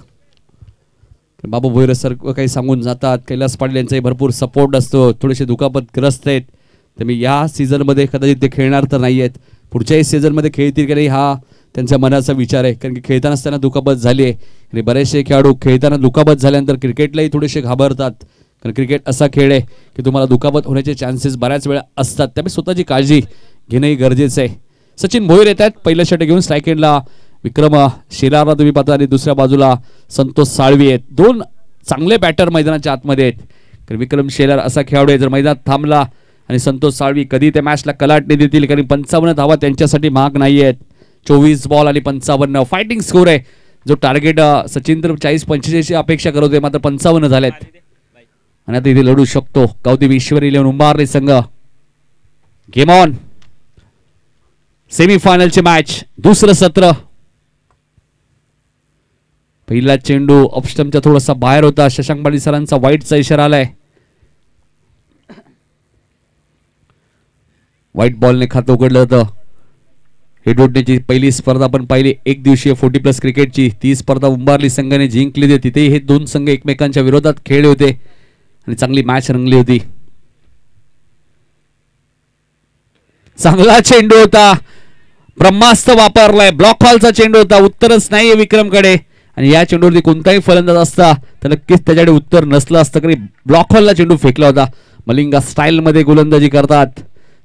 Speaker 2: बाबू भोईर सर काही सांगून जातात. कैलास पाटील यांचाही भरपूर सपोर्ट असतो. थोडेसे दुखापतग्रस्त आहेत त्यामुळे या सीझनमध्ये कदाचित ते खेळणार तर नाही आहेत. पुढच्याही सीझनमध्ये खेळतील की नाही हा त्यांच्या मनाचा विचार आहे. कारण की खेळतानाच त्यांना दुखापत झाली आहे आणि बरेचसे खेळाडू खेळताना दुखापत झाल्यानंतर क्रिकेटलाही थोडेसे घाबरतात. कारण क्रिकेट असा खेळ आहे की तुम्हाला दुखापत होण्याचे चान्सेस बऱ्याच वेळा असतात. त्यामुळे स्वतःची काळजी घेणंही गरजेचं आहे. सचिन भोईर येत आहेत पहिलं षटक घेऊन. स्ट्राईक एंडला विक्रम शेलारला तुम्ही पाहता आणि दुसऱ्या बाजूला संतोष साळवी आहेत. 2 चांगले बॅटर मैदानाच्या आतमध्ये आहेत. कारण विक्रम शेलार असा खेळाडू आहे जर मैदानात थांबला आणि संतोष साळवी कधी त्या मॅचला कलाटणी देतील. कारण 55 धावा त्यांच्यासाठी महाग नाही आहेत. 24 बॉल आणि 55 फायटिंग स्कोर आहे. जो टार्गेट सचिन तर 40-45 अपेक्षा करत होते मात्र 55 झालेत आणि आता इथे लढू शकतो गावदेवी ईश्वरी 11 उंबारली संघ. Game on. सेमीफायनलची मॅच दुसरं सत्र. पहिला चेंडू ऑफस्टंपच्या थोडासा बाहेर होता. शशांक पाटील सरांचा वाईटचा इशारा आलाय. व्हाईट बॉलने खातं उघडलं होतं. हेडवडण्याची पहिली स्पर्धा आपण पाहिली एक दिवसीय 40+ क्रिकेटची. ती स्पर्धा उंबारली संघाने जिंकली होती. तिथेही हे 2 संघ एकमेकांच्या विरोधात खेळले होते आणि चांगली मॅच रंगली होती. चांगला चेंडू होता. ब्रह्मास्त्र वापरलाय. ब्लॉक हॉलचा चेंडू होता. उत्तरच नाहीये विक्रमकडे आणि या चेंडूवरती कोणताही फलंदाज असता तर नक्कीच त्याच्याकडे उत्तर नसलं असतं. कारण ब्लॉक हॉलला चेंडू फेकला होता. मलिंगा स्टाईल मध्ये गोलंदाजी करतात.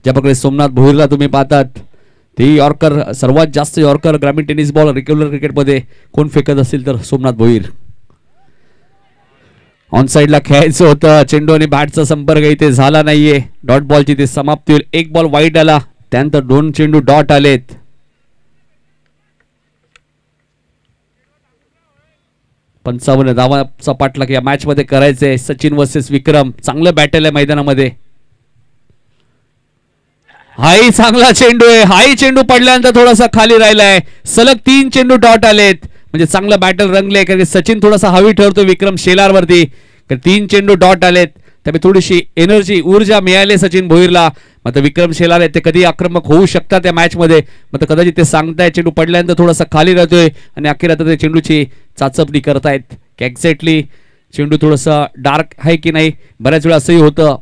Speaker 2: ज्या प्रकारे सोमनाथ भोईरला तुम्ही पाहतात ते यॉर्कर सर्वात जास्त यॉर्कर ग्रामीण टेनिस बॉल रेग्युलर क्रिकेटमध्ये कोण फेकत असेल तर सोमनाथ भोईर. ऑन साइडला खेळायचं होतं. चेंडू आणि बॅटचा संपर्क इथे झाला नाहीये. डॉट बॉलची ते समाप्ती होईल. 1 बॉल वाईट आला त्यानंतर 2 चेंडू डॉट आलेत. पंचावन्न धावांचा पाठलाग या मॅच मध्ये करायचंय. सचिन वर्सेस विक्रम. चांगलं बॅटल आहे मैदानामध्ये. हाही चांगला चेंडू आहे. हाही चेंडू पडल्यानंतर थोडासा खाली राहिलाय. सलग 3 चेंडू डॉट आलेत म्हणजे चांगलं बॅटल रंगले. कारण सचिन थोडासा हवी ठरतो विक्रम शेलार वरती. 3 चेंडू डॉट आलेत त्यामुळे थोडीशी एनर्जी ऊर्जा मिळाली सचिन भोईरला. मात्र विक्रम शेलार आहेत ते कधी आक्रमक होऊ शकतात या मॅच मध्ये. मात्र कदाचित ते सांगताय चेंडू पडल्यानंतर थोडासा खाली राहतोय आणि अखेर आता ते चेंडूची चाचपणी करतायत की एक्झॅक्टली चेंडू थोडासा डार्क आहे की नाही. बऱ्याच वेळा असंही होतं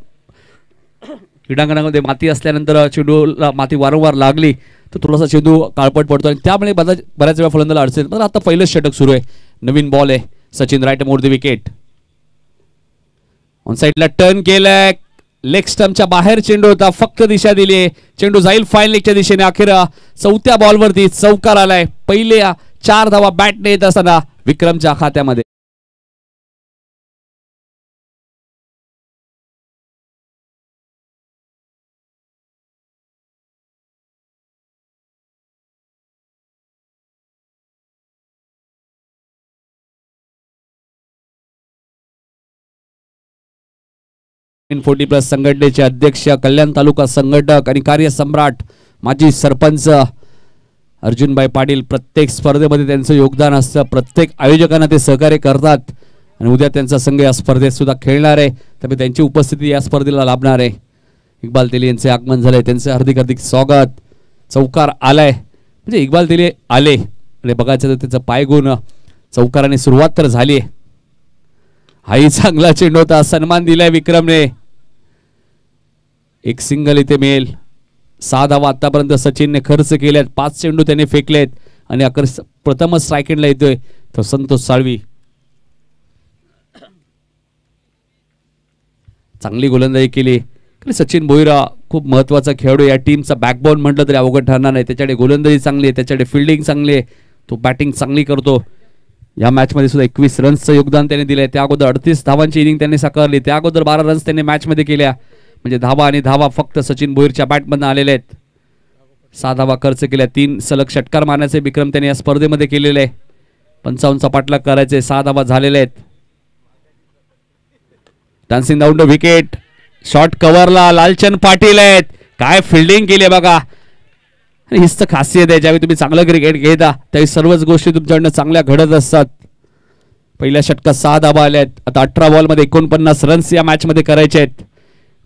Speaker 2: क्रीडांगणामध्ये माती असल्यानंतर चेंडूला माती वारंवार लागली तर थोडासा चेंडू काळपट पडतो आणि त्यामुळे बऱ्याच वेळा फलंदाला अडचण. पण आता पहिलं षटक सुरू आहे. नवीन बॉल आहे. Sachin right more the wicket. On साइडला टर्न केलाय. लेग स्टंपच्या बाहेर चेंडू होता. फक्त दिशा दिली आहे. चेंडू जाईल फाईन लेगच्या दिशेने. अखेर 4थ्या बॉलवरती चौकार आलाय. पहिले 4 धावा बॅटने येत असताना विक्रमच्या खात्यामध्ये. इन 40+ संघटनेचे अध्यक्ष, कल्याण तालुका संघटक आणि कार्यसम्राट, माजी सरपंच अर्जुनभाई पाटील. प्रत्येक स्पर्धेमध्ये त्यांचं योगदान असतं. प्रत्येक आयोजकांना ते सहकार्य करतात आणि उद्या त्यांचा संघ या स्पर्धेत सुद्धा खेळणार आहे त्यामुळे त्यांची उपस्थिती या स्पर्धेला लाभणार आहे. इक्बाल तेली यांचे आगमन झाले. त्यांचे हार्दिक हार्दिक स्वागत. चौकार आलाय म्हणजे इक्बाल तेली आले आणि बघायचं तर त्याचं पाय गुण चौकाराने सुरुवात तर झाली आहे. हाही चांगला चेंडू होता, सन्मान दिलाय विक्रमने. एक सिंगल इथे मिळेल. 6 धावा आतापर्यंत सचिनने खर्च केल्यात. 5 चेंडू त्याने फेकलेत आणि प्रथम स्ट्राईक एंडला येतोय तो संतोष साळवी. चांगली गोलंदाजी केली. सचिन भोईर खूप महत्वाचा खेळाडू, या टीमचा बॅकबोन म्हटलं तरी अवघड ठरणार नाही. त्याच्याकडे गोलंदाजी चांगली आहे, त्याच्याकडे फिल्डिंग चांगली आहे, तो बॅटिंग चांगली करतो. या मॅचमध्ये सुद्धा 21 रन्सचं योगदान त्याने दिलंय. त्या अगोदर 38 धावांची इनिंग त्याने साकारली. त्या अगोदर 12 रन्स त्याने मॅचमध्ये केल्या. म्हणजे धावा आणि धावा फक्त सचिन भोईरच्या बॅटमधून आलेले आहेत. 6 धावा खर्च केल्या. 3 सलग षटकार मारण्याचे विक्रम त्याने या स्पर्धेमध्ये केलेले आहे. 55चा पाठलाग करायचे. 6 धावा झालेले आहेत. Dancing down the wicket. Shot कव्हरला लालचंद पाटील आहेत. काय फिल्डिंग केली बघा. हीच तर खासियत आहे, ज्यावेळी तुम्ही चांगलं क्रिकेट घेता त्यावेळी सर्वच गोष्टी तुमच्याकडनं चांगल्या घडत असतात. पहिल्या षटकात 6 धावा आल्या आहेत. आता 18 बॉलमध्ये 49 रन्स या मॅचमध्ये करायचे आहेत.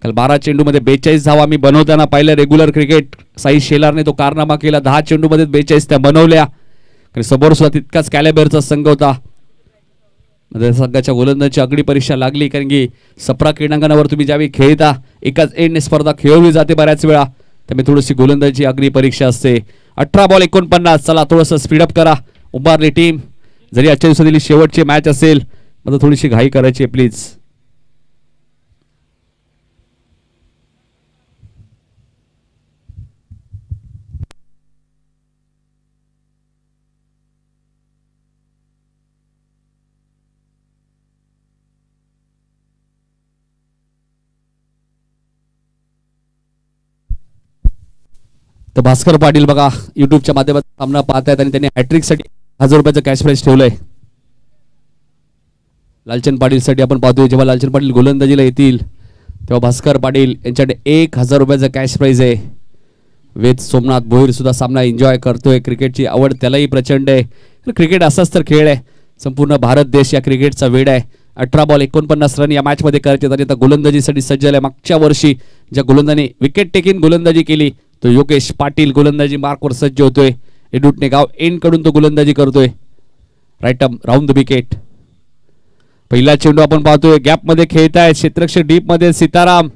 Speaker 2: काल 12 चेंडूमध्ये 42 धावा मी बनवताना पाहिलं रेग्युलर क्रिकेट. साई शेलारने तो कारनामा केला. 10 चेंडूमध्ये 42 त्या बनवल्या. समोर सुद्धा तितकाच कॅलिबरचा संघ होता. संघाच्या गोलंदाजीची आगळी परीक्षा लागली, कारण की सप्रा क्रीडांगणावर तुम्ही ज्यावेळी खेळता एकाच एंडने स्पर्धा खेळवली जाते बऱ्याच वेळा, त्यामुळे थोडीशी गोलंदाजीची आगळी परीक्षा असते. 18 बॉल 49. चला थोडंसं स्पीडअप करा उंबारली टीम. जरी आजच्या दिवसातील शेवटची मॅच असेल मात्र थोडीशी घाई करायची आहे प्लीज. तर भास्कर पाटील बघा युट्यूबच्या माध्यमातून सामना पाहत आहेत आणि त्यांनी हॅट्रिकसाठी 1000 रुपयाचं कॅश प्राइज ठेवलंय. लालचंद पाटील साठी आपण पाहतोय. जेव्हा लालचंद पाटील गोलंदाजीला येतील तेव्हा भास्कर पाटील यांच्याकडे 1000 रुपयाचं कॅश प्राइज आहे. वेद सोमनाथ भोईर सुद्धा सामना एन्जॉय करतोय. क्रिकेटची आवड त्यालाही प्रचंड आहे. क्रिकेट असाच तर खेळ आहे. संपूर्ण भारत देश या क्रिकेटचा वेड आहे. 18 बॉल 49 रन या मॅचमध्ये करायचे आणि आता गोलंदाजीसाठी सज्ज झाले. मागच्या वर्षी ज्या गोलंदाजीने विकेट टेकिंग गोलंदाजी केली तो योगेश पाटील गोलंदाजी मार्कवर सज्ज होतोय. एडुटने गाव एंड कडून तो गोलंदाजी करतोय. राईट अप राऊंड द विकेट. पहिला चेंडू आपण पाहतोय गॅप मध्ये खेळतायत क्षेत्ररक्षक डीप मध्ये सीताराम.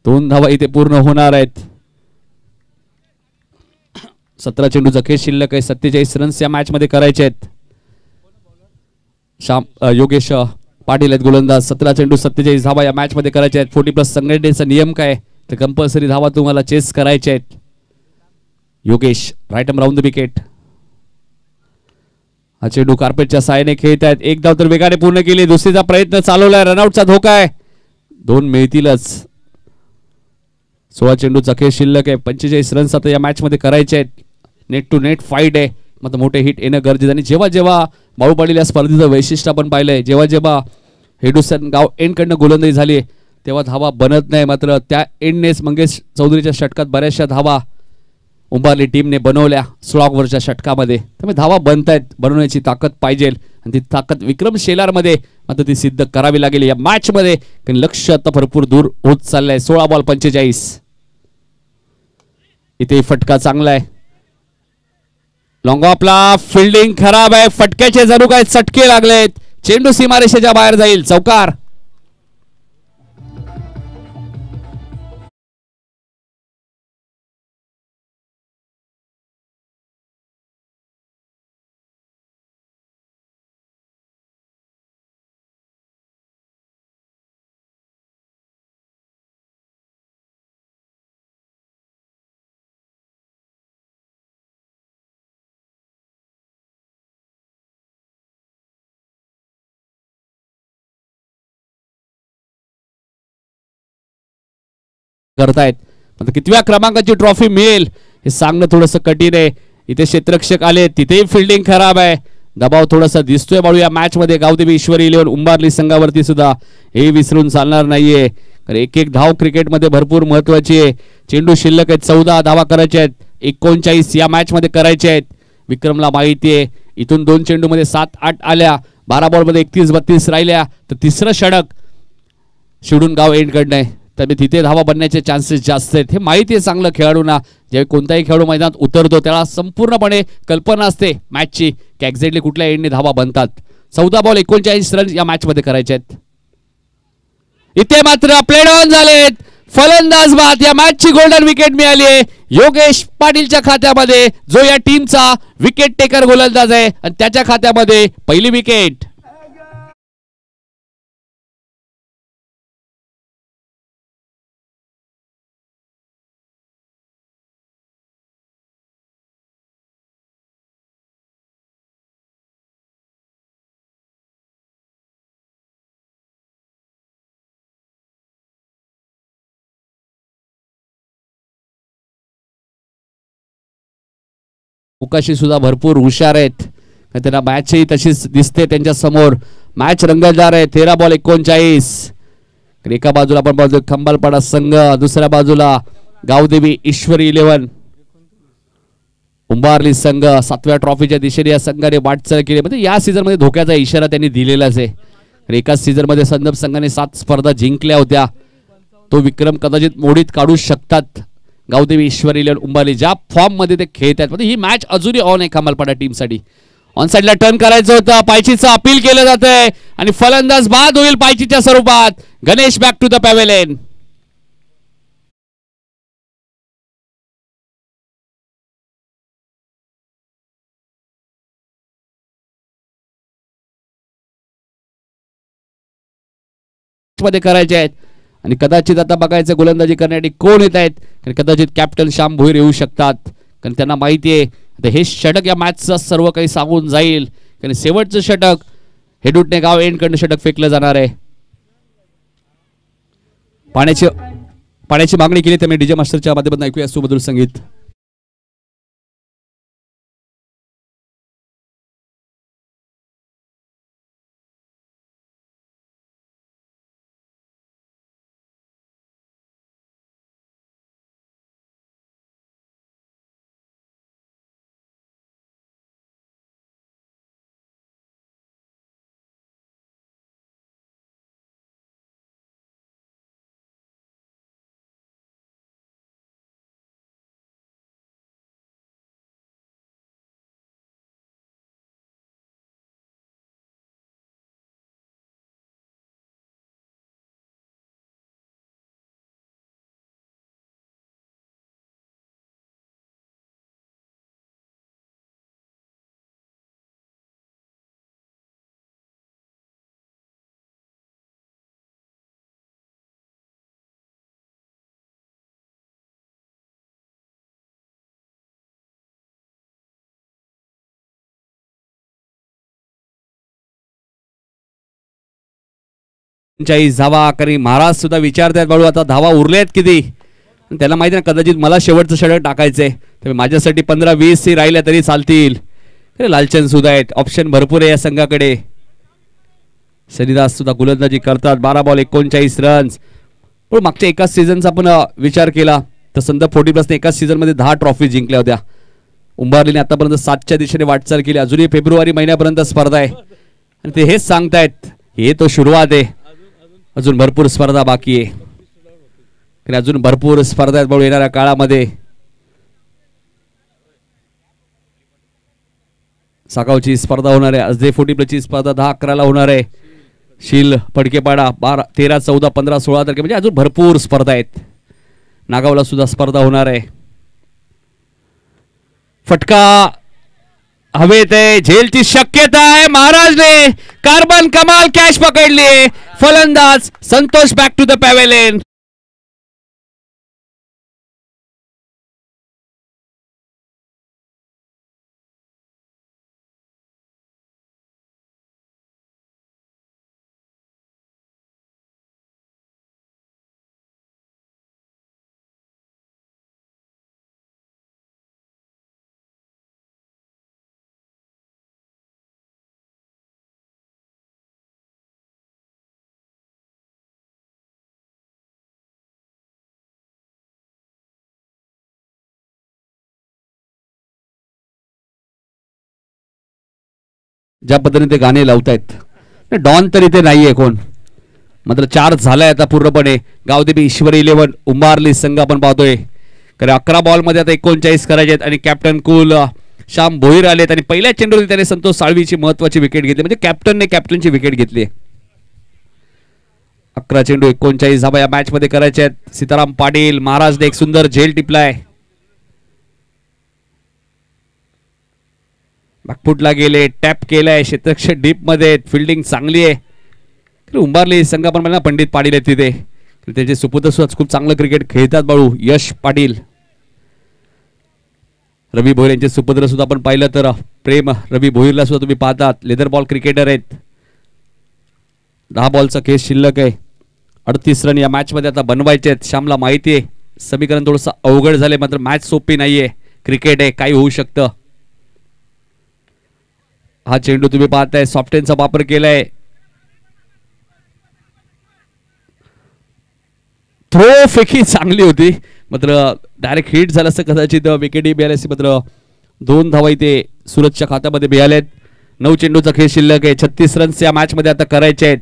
Speaker 2: 2 धावा इथे पूर्ण होणार आहेत. 17 चेंडू जखेर शिल्लक आहे. 47 रन्स या मॅच मध्ये करायचे आहेत. योगेश पाटील आहेत गोलंदाज. 17 चेंडू 47 धावा या मॅच मध्ये करायचे आहेत. 40+ संघटनेचा नियम काय तर कंपल्सरी धावा तुम्हाला चेस करायचे आहेत. Yogesh right arm round the wicket. हा चेंडू कार्पेटच्या साहाय्याने खेळत आहेत. 1 धाव तर वेगाने पूर्ण केली. दुसरीचा प्रयत्न चालवलाय. रनआउटचा धोका आहे. 2 मिळतीलच. 16 चेंडू जखेर शिल्लक आहे. 45 रन्स आता या मॅच मध्ये करायचे आहेत. नेट टू नेट फाईट आहे. मग मोठे हिट येणं गरजेचं. आणि जेव्हा जेव्हा बाळू पाटील या स्पर्धेचं वैशिष्ट्य आपण पाहिलंय, जेव्हा जेव्हा हेडुसन गाव एंड कडनं गोलंदाजी झाली तेव्हा धावा बनत नाही. मात्र त्या एंडनेच मंगेश चौधरीच्या षटकात बऱ्याचशा धावा उंबारली टीमने बनवल्या 16 ओव्हरच्या षटकामध्ये. त्यामुळे धावा बनतायत. बनवण्याची ताकद पाहिजे आणि ती ताकद विक्रम शेलारमध्ये मात्र ती सिद्ध करावी लागेल या मॅच मध्ये. कारण लक्ष आता भरपूर दूर होत चाललंय. 16 बॉल 45. इथे फटका चांगला आहे. लॉंग ऑफला फिल्डिंग खराब आहे. फटक्याचे जणू काय चटके लागलेत. चेंडू सीमारेषेच्या बाहेर जाईल. चौकार. करतायत. आता कितव्या क्रमांकाची ट्रॉफी मिळेल हे सांगणं थोडंसं कठीण आहे. इथे क्षेत्ररक्षक आले तिथेही फिल्डिंग खराब आहे. दबाव थोडासा दिसतोय बाळू या मॅच मध्ये. गावदेवी ईश्वरी 11 उंबारली संघावरती सुद्धा हे विसरून चालणार नाहीये. एक एक धाव क्रिकेटमध्ये भरपूर महत्वाची आहे. चेंडू शिल्लक आहेत. 14 धावा करायच्या आहेत. 39 या मॅच मध्ये करायचे आहेत. विक्रमला माहिती आहे इथून 2 चेंडू मध्ये 7-8 आल्या. 12 बॉल मध्ये 31-32 राहिल्या तर तिसरं षटक शिडून गाव एंड कडनं आहे. त्यामुळे तिथे धावा बनण्याचे चान्सेस जास्त आहेत. हे माहिती आहे चांगलं खेळाडूंना. जेव्हा कोणताही खेळाडू मैदानात उतरतो त्याला संपूर्णपणे कल्पना असते मॅचची की एक्झॅक्टली कुठल्या एंडने धावा बनतात. 14 बॉल 39 रन या मॅच मध्ये करायचे आहेत. इथे मात्र प्लेड ऑन झालेत. फलंदाज बाद. या मॅचची गोल्डन विकेट मिळाली आहे योगेश पाटीलच्या खात्यामध्ये, जो या टीमचा विकेट टेकर गोलंदाज आहे आणि त्याच्या खात्यामध्ये पहिली विकेट. मुकाशी सुद्धा भरपूर हुशार आहेत. त्यांना मॅचही तशीच दिसते त्यांच्या समोर. मॅच रंगतदार आहे. 13 बॉल 39. एका बाजूला आपण बघतो खंबालपाडा संघ, दुसऱ्या बाजूला गावदेवी ईश्वरी 11 उंबारली संघ. 7व्या ट्रॉफीच्या दिशेने या संघाने वाटचाल केली. म्हणजे या सीझन मध्ये धोक्याचा इशारा त्यांनी दिलेलाच आहे. एकाच सीझन मध्ये संदर्भ संघाने 7 स्पर्धा जिंकल्या होत्या. तो विक्रम कदाचित मोडीत काढू शकतात गावदेवी ईश्वरी 11 उंबारली, ज्या फॉर्म मध्ये ते खेळत आहेत. म्हणजे ही मॅच अजूनही ऑन आहे खंबालपाडा टीम साठी. ऑन साइडला टर्न करायचं होतं. पायचीचं अपील केलं जात आहे आणि फलंदाज बाद होईल पायचीच्या स्वरूपात. Ganesh back to the pavilion. मध्ये करायचे आहेत आणि कदाचित आता बघायचं गोलंदाजी करण्यासाठी कोण येत आहेत. कदाचित कॅप्टन श्याम भोईर येऊ शकतात, कारण त्यांना माहिती आहे हे षटक या मॅचचं सर्व काही सांगून जाईल. कारण शेवटचं षटक हेडूटने गाव एंड कडनं षटक फेकलं जाणार आहे. पाण्याची मागणी केली त्यामुळे डीजे मास्टरच्या माध्यमातून ऐकूया सुमधुर संगीत. धावा करी महाराज सुद्धा विचारतात बाळू आता धावा उरल्यात किती. त्याला माहिती ना कदाचित मला शेवटचं षटक टाकायचंय, त्यामुळे माझ्यासाठी 15-20 राहिल्या तरी चालतील. लालचंद सुद्धा आहेत. ऑप्शन भरपूर आहे या संघाकडे. सनीदास सुद्धा गोलंदाजी करतात. 12 बॉल 39 रन्स. पण मागच्या एकाच सीझनचा आपण विचार केला तर संदर्भ 40+ ने एकाच सीझन मध्ये 10 ट्रॉफी जिंकल्या होत्या. उंबारलीने आतापर्यंत 7च्या दिशेने वाटचाल केली. अजूनही फेब्रुवारी महिन्यापर्यंत स्पर्धा आहे आणि ते हेच सांगतायत हे तो सुरुवात आहे, अजून भरपूर स्पर्धा बाकी आहे. अजून भरपूर स्पर्धा आहेत बघू येणाऱ्या काळामध्ये. सागावची स्पर्धा होणार आहे. अजय 40+ ची स्पर्धा 10-11 होणार आहे. शील फडकेपाडा 13, 14, 15, 16 तारखे म्हणजे अजून भरपूर स्पर्धा आहेत. नागावला सुद्धा स्पर्धा होणार आहे. फटका हवेत आहे, झेलची शक्यता आहे. महाराजने कार्बन कमाल कॅच पकडली. फलंदाज संतोष बॅक टू द पॅव्हेलियन. ज्या पद्धतीने ते गाणे लावतायत डॉन तरी ते नाहीये कोण, मात्र 4 झालाय आता पूर्णपणे. गावदेवी ईश्वरी 11 उंबारली संघ आपण पाहतोय. कारण 11 बॉल मध्ये आता 39 करायचे आहेत आणि कॅप्टन कुल श्याम भोईर आलेत आणि पहिल्या चेंडूवरती त्याने संतोष साळवीची महत्वाची विकेट घेतली, म्हणजे कॅप्टनची विकेट घेतली. 11 चेंडू 39 धावा या मॅच मध्ये करायचे आहेत. सीताराम पाटील महाराजने एक सुंदर झेल टिपलाय. बॅकफुटला गेले, टॅप केलाय, क्षेत्ररक्षक डीप मध्ये, फिल्डिंग चांगली आहे. उंबारली संघ पण मला पंडित पाटील आहेत तिथे, त्याचे सुपुत्र सुद्धा खूप चांगलं क्रिकेट खेळतात बाळू. यश पाटील, रवी भोईर यांचे सुपुत्र सुद्धा आपण पाहिलं तर प्रेम रवी भोईरला सुद्धा तुम्ही पाहतात, लेदर बॉल क्रिकेटर आहेत. 10 बॉलचा खेळ शिल्लक आहे. 38 रन या मॅच मध्ये आता बनवायचे आहेत. श्यामला माहिती आहे समीकरण थोडंसं अवघड झालंय, मात्र मॅच सोपी नाहीये. क्रिकेट आहे, काही होऊ शकतं. हा चेंडू तुम्ही पाहताय, सॉफ्टेनचा वापर केलाय. थ्रो फेकी चांगली होती, मात्र डायरेक्ट हिट झालं असं कदाचित विकेटही मिळाली. मात्र 2 धावा इथे सुरतच्या खात्यामध्ये मिळाल्यात. 9 चेंडूचा खेळ शिल्लक आहे. 36 रन्स या मॅच मध्ये आता करायचे आहेत.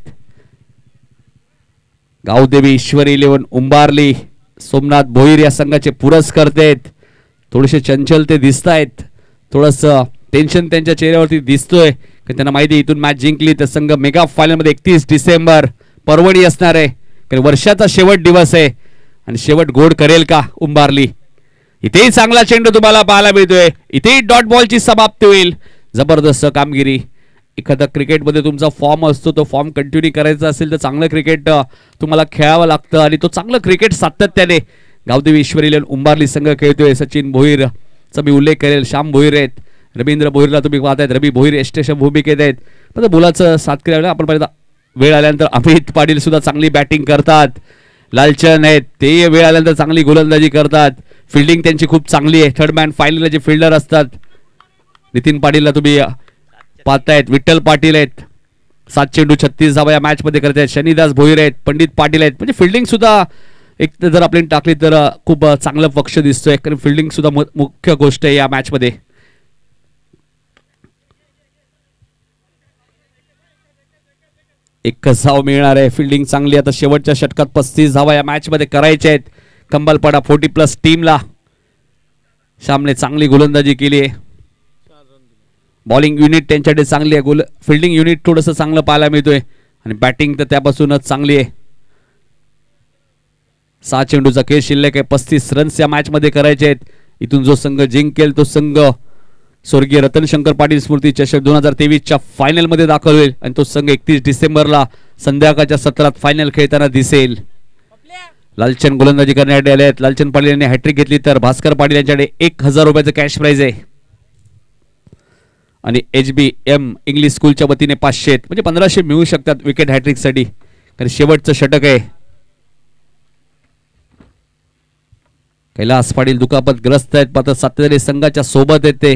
Speaker 2: गावदेवी ईश्वरी 11 उंबारली सोमनाथ भोईर या संघाचे पुरस्कर्ते आहेत. थोडेसे चंचल ते दिसत आहेत, थोडस टेन्शन त्यांच्या चेहऱ्यावरती दिसतोय, कारण त्यांना माहिती इथून मॅच जिंकली तर संघ मेगा फायनल मध्ये 31 डिसेंबर परवडी असणार आहे. कारण वर्षाचा शेवट दिवस आहे आणि शेवट गोड करेल का उंबारली. इथेही चांगला चेंडू तुम्हाला पाहायला मिळतोय. इथेही डॉट बॉलची समाप्ती होईल. जबरदस्त कामगिरी. एखादा क्रिकेटमध्ये तुमचा फॉर्म असतो, तो फॉर्म कंटिन्यू करायचा असेल तर चांगलं क्रिकेट तुम्हाला खेळावं लागतं आणि तो चांगलं क्रिकेट सातत्याने गावदेवी ईश्वरी उंबारली संघ खेळतोय. सचिन भोईरचा मी उल्लेख करेल, श्याम भोईर आहेत, रवींद्र भोईरला तुम्ही पाहतायत, रवी भोईर एस्टेशन भूमिकेत आहेत. पण मुलाचं साथ करायला आपण पाहिजे. वेळ आल्यानंतर अमित पाटील सुद्धा चांगली बॅटिंग करतात. लालचंद आहेत, ते वेळ आल्यानंतर चांगली गोलंदाजी करतात. फिल्डिंग त्यांची खूप चांगली आहे. थर्ड मॅन फायनलला जे फिल्डर असतात, नितीन पाटीलला तुम्ही पाहतायत, विठ्ठल पाटील आहेत. 7 चेंडू 36 धावा या मॅच मध्ये करत आहेत. शनिदास भोईर आहेत, पंडित पाटील आहेत. म्हणजे फिल्डिंग सुद्धा एक जर आपल्याला टाकली तर खूप चांगलं पक्ष दिसतोय, कारण फिल्डिंग सुद्धा मुख्य गोष्ट आहे या मॅच मध्ये. एक धाव मिळणार आहे. फिल्डिंग चांगली. आता शेवटच्या षटकात 35 धावा या मॅच मध्ये करायच्या आहेत. कंबलपाडा 40+ टीमला. श्यामने चांगली गोलंदाजी केली आहे. बॉलिंग युनिट त्यांच्याकडे चांगली आहे. फिल्डिंग युनिट थोडंसं चांगलं पाहायला मिळतोय आणि बॅटिंग तर त्यापासूनच चांगली आहे. 6 चेंडूचा खेळ शिल्लक आहे. 35 रन्स या मॅच मध्ये करायचे आहेत. इथून जो संघ जिंकेल तो संघ स्वर्गीय रतनशंकर पाटील स्मृती चषक 2023च्या फायनल मध्ये दाखल होईल आणि तो संघ 31 डिसेंबरला संध्याकाळच्या सत्रात फायनल खेळताना दिसेल. लालचंद गोलंदाजी करण्यासाठी आले आहेत. लालचंद पाटील यांनी हॅट्रिक घेतली तर भास्कर पाटील यांच्याकडे 1000 रुपयाचं कॅश प्राइज आहे आणि HBM इंग्लिश स्कूलच्या वतीने 500, म्हणजे 1500 मिळू शकतात विकेट हॅट्रिक साठी, कारण शेवटचं षटक आहे. कैलास पाटील दुखापतग्रस्त आहेत, मात्र सातत्याने संघाच्या सोबत आहेत, ते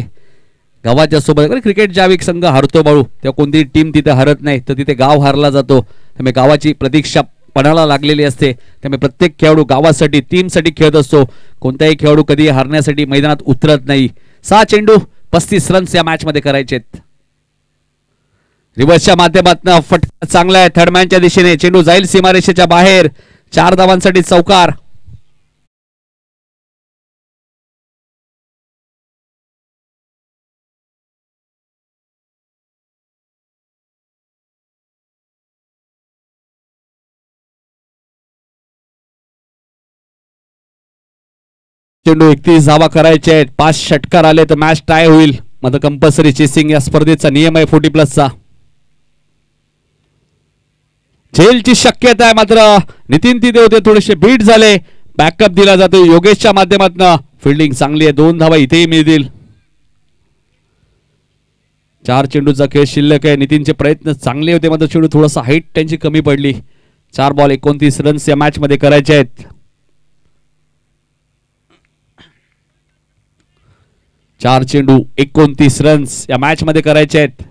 Speaker 2: गावाच्या सोबत. क्रिकेट ज्यावेळी संघ हारतो बाळू, तेव्हा कोणतीही टीम तिथे हरत नाही, तर तिथे गाव हारला जातो. त्यामुळे गावाची प्रतीक्षा पणाला लागलेली असते. त्यामुळे प्रत्येक खेळाडू गावासाठी टीमसाठी खेळत असतो. कोणताही खेळाडू कधी हारण्यासाठी मैदानात उतरत नाही. 6 चेंडू 35 रन्स या मॅच मध्ये करायचे. रिव्हर्सच्या माध्यमातून फटका चांगला आहे थर्ड मॅनच्या दिशेने. चेंडू जाईल सीमारेषेच्या बाहेर. 4 धावांसाठी चौकार. चेंडू 31 धावा करायचे आहेत. 5 षटकार आले तर मॅच टाय होईल. मात्र कंपल्सरी चेसिंग या स्पर्धेचा नियम आहे 40+चा. झेलची शक्यता आहे, मात्र नितीन तिथे होते, थोडेसे बीट झाले. बॅकअप दिला जातो योगेशच्या माध्यमातून. फिल्डिंग चांगली आहे. 2 धावा इथेही मिळतील. 4 चेंडूचा खेळ शिल्लक आहे. नितीनचे प्रयत्न चांगले होते, मात्र चेंडू थोडासा हाईट त्यांची कमी पडली. 4 बॉल 29 रन्स या मॅच मध्ये करायचे आहेत. 4 चेंडू 29 रन्स या मॅच मध्ये करायचे आहेत.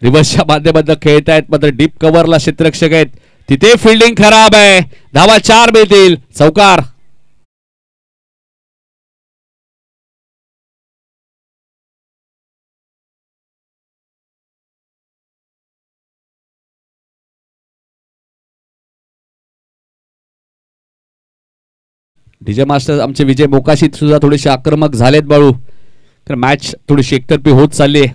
Speaker 2: रिव्हर्सच्या माध्यमातून खेळत आहेत, मात्र डीप कव्हरला क्षेत्ररक्षक आहेत, तिथे फिल्डिंग खराब आहे. धावा 4 मिळतील. चौकार. डीजे मास्टर आमचे विजय मोकाशी सुद्धा थोडेसे आक्रमक झालेत बाळू. तर मॅच थोडीशी एकतर्फी होत चालली आहे.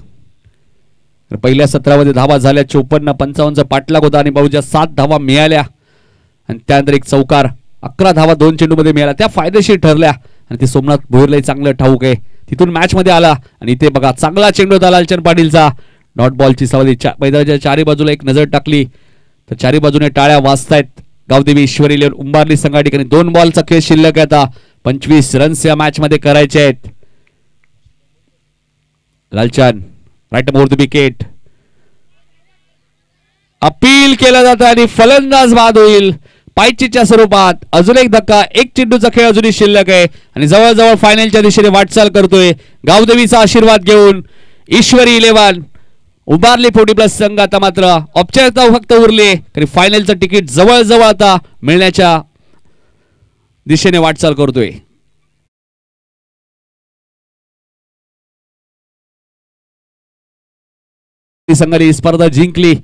Speaker 2: तर पहिल्या सत्रामध्ये धावा झाल्या 54-55 पाठलाग होता आणि बहुजा 7 धावा मिळाल्या आणि त्यानंतर एक चौकार 11 धावा 2 चेंडूमध्ये मिळाल्या. त्या फायदेशीर ठरल्या आणि ते सोमनाथ भोईरलाही चांगलं ठाऊक आहे. तिथून मॅच मध्ये आला आणि इथे बघा चांगला चेंडू होता लालचंद पाटीलचा. डॉट बॉलची सवली मैदानाच्या चारी बाजूला एक नजर टाकली तर चारी बाजूने टाळ्या वाजतायत. गावदेवी ईश्वरी इलेव्हन उंबारली संघा ठिकाणी 2 बॉलचा खेळ शिल्लक आहे. आता 25 रन्स या मॅच मध्ये करायचे आहेत. Lalchand right more the wicket appeal केलं जातं आणि फलंदाज बाद होईल पायचीच्या स्वरूपात. अजून एक धक्का, एक चेंडूचा खेळ अजूनही शिल्लक आहे आणि जवळजवळ फायनलच्या दिशेने वाटचाल करतोय. गावदेवीचा आशीर्वाद घेऊन ईश्वरी इलेव्हन उभारली 40+ संघ आता मात्र औपचारिकता फक्त उरली तरी फायनलचं तिकीट जवळजवळ आता मिळण्याच्या दिशेने वाटचाल करतोय. संघाने ही स्पर्धा जिंकली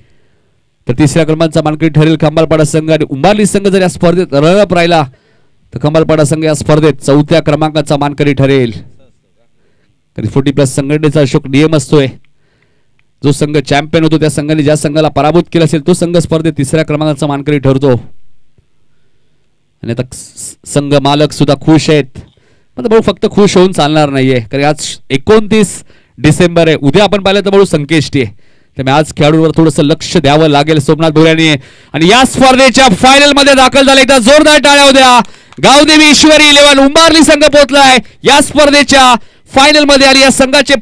Speaker 2: तर तिसऱ्या क्रमांकाचा मानकरी ठरेल खंबालपाडा संघ आणि उंबारली संघ जर या स्पर्धेत रनअप राहिला तर खंबालपाडा संघ या स्पर्धेत 4थ्या क्रमांकाचा मानकरी ठरेल. 40+ संघटनेचा अशोक नियम असतोय, जो संघ चॅम्पियन होतो त्या संघाने ज्या संघाला पराभूत केला असेल तो संघ स्पर्धेत 3ऱ्या क्रमांकाचा मानकरी ठरतो. आणि आता संघ मालक सुद्धा खुश आहेत. पण भाऊ फक्त खुश होऊन चालणार नाहीये कारण आज 29 डिसेंबर आहे. उद्या आपण पाहिलं तर भाऊ संकेष्टी आहे. त्यामुळे आज खेळाडूंवर थोडंसं लक्ष द्यावं लागेल सोमनाथ भोईर आणि या स्पर्धेच्या फायनल मध्ये दाखल झाले. एकदा जोरदार टाळ्या होत्या. गावदेवी ईश्वरी इलेव्हन उंबारली संघ पोहोचलाय या स्पर्धेच्या फायनल मध्ये आणि या संघाचे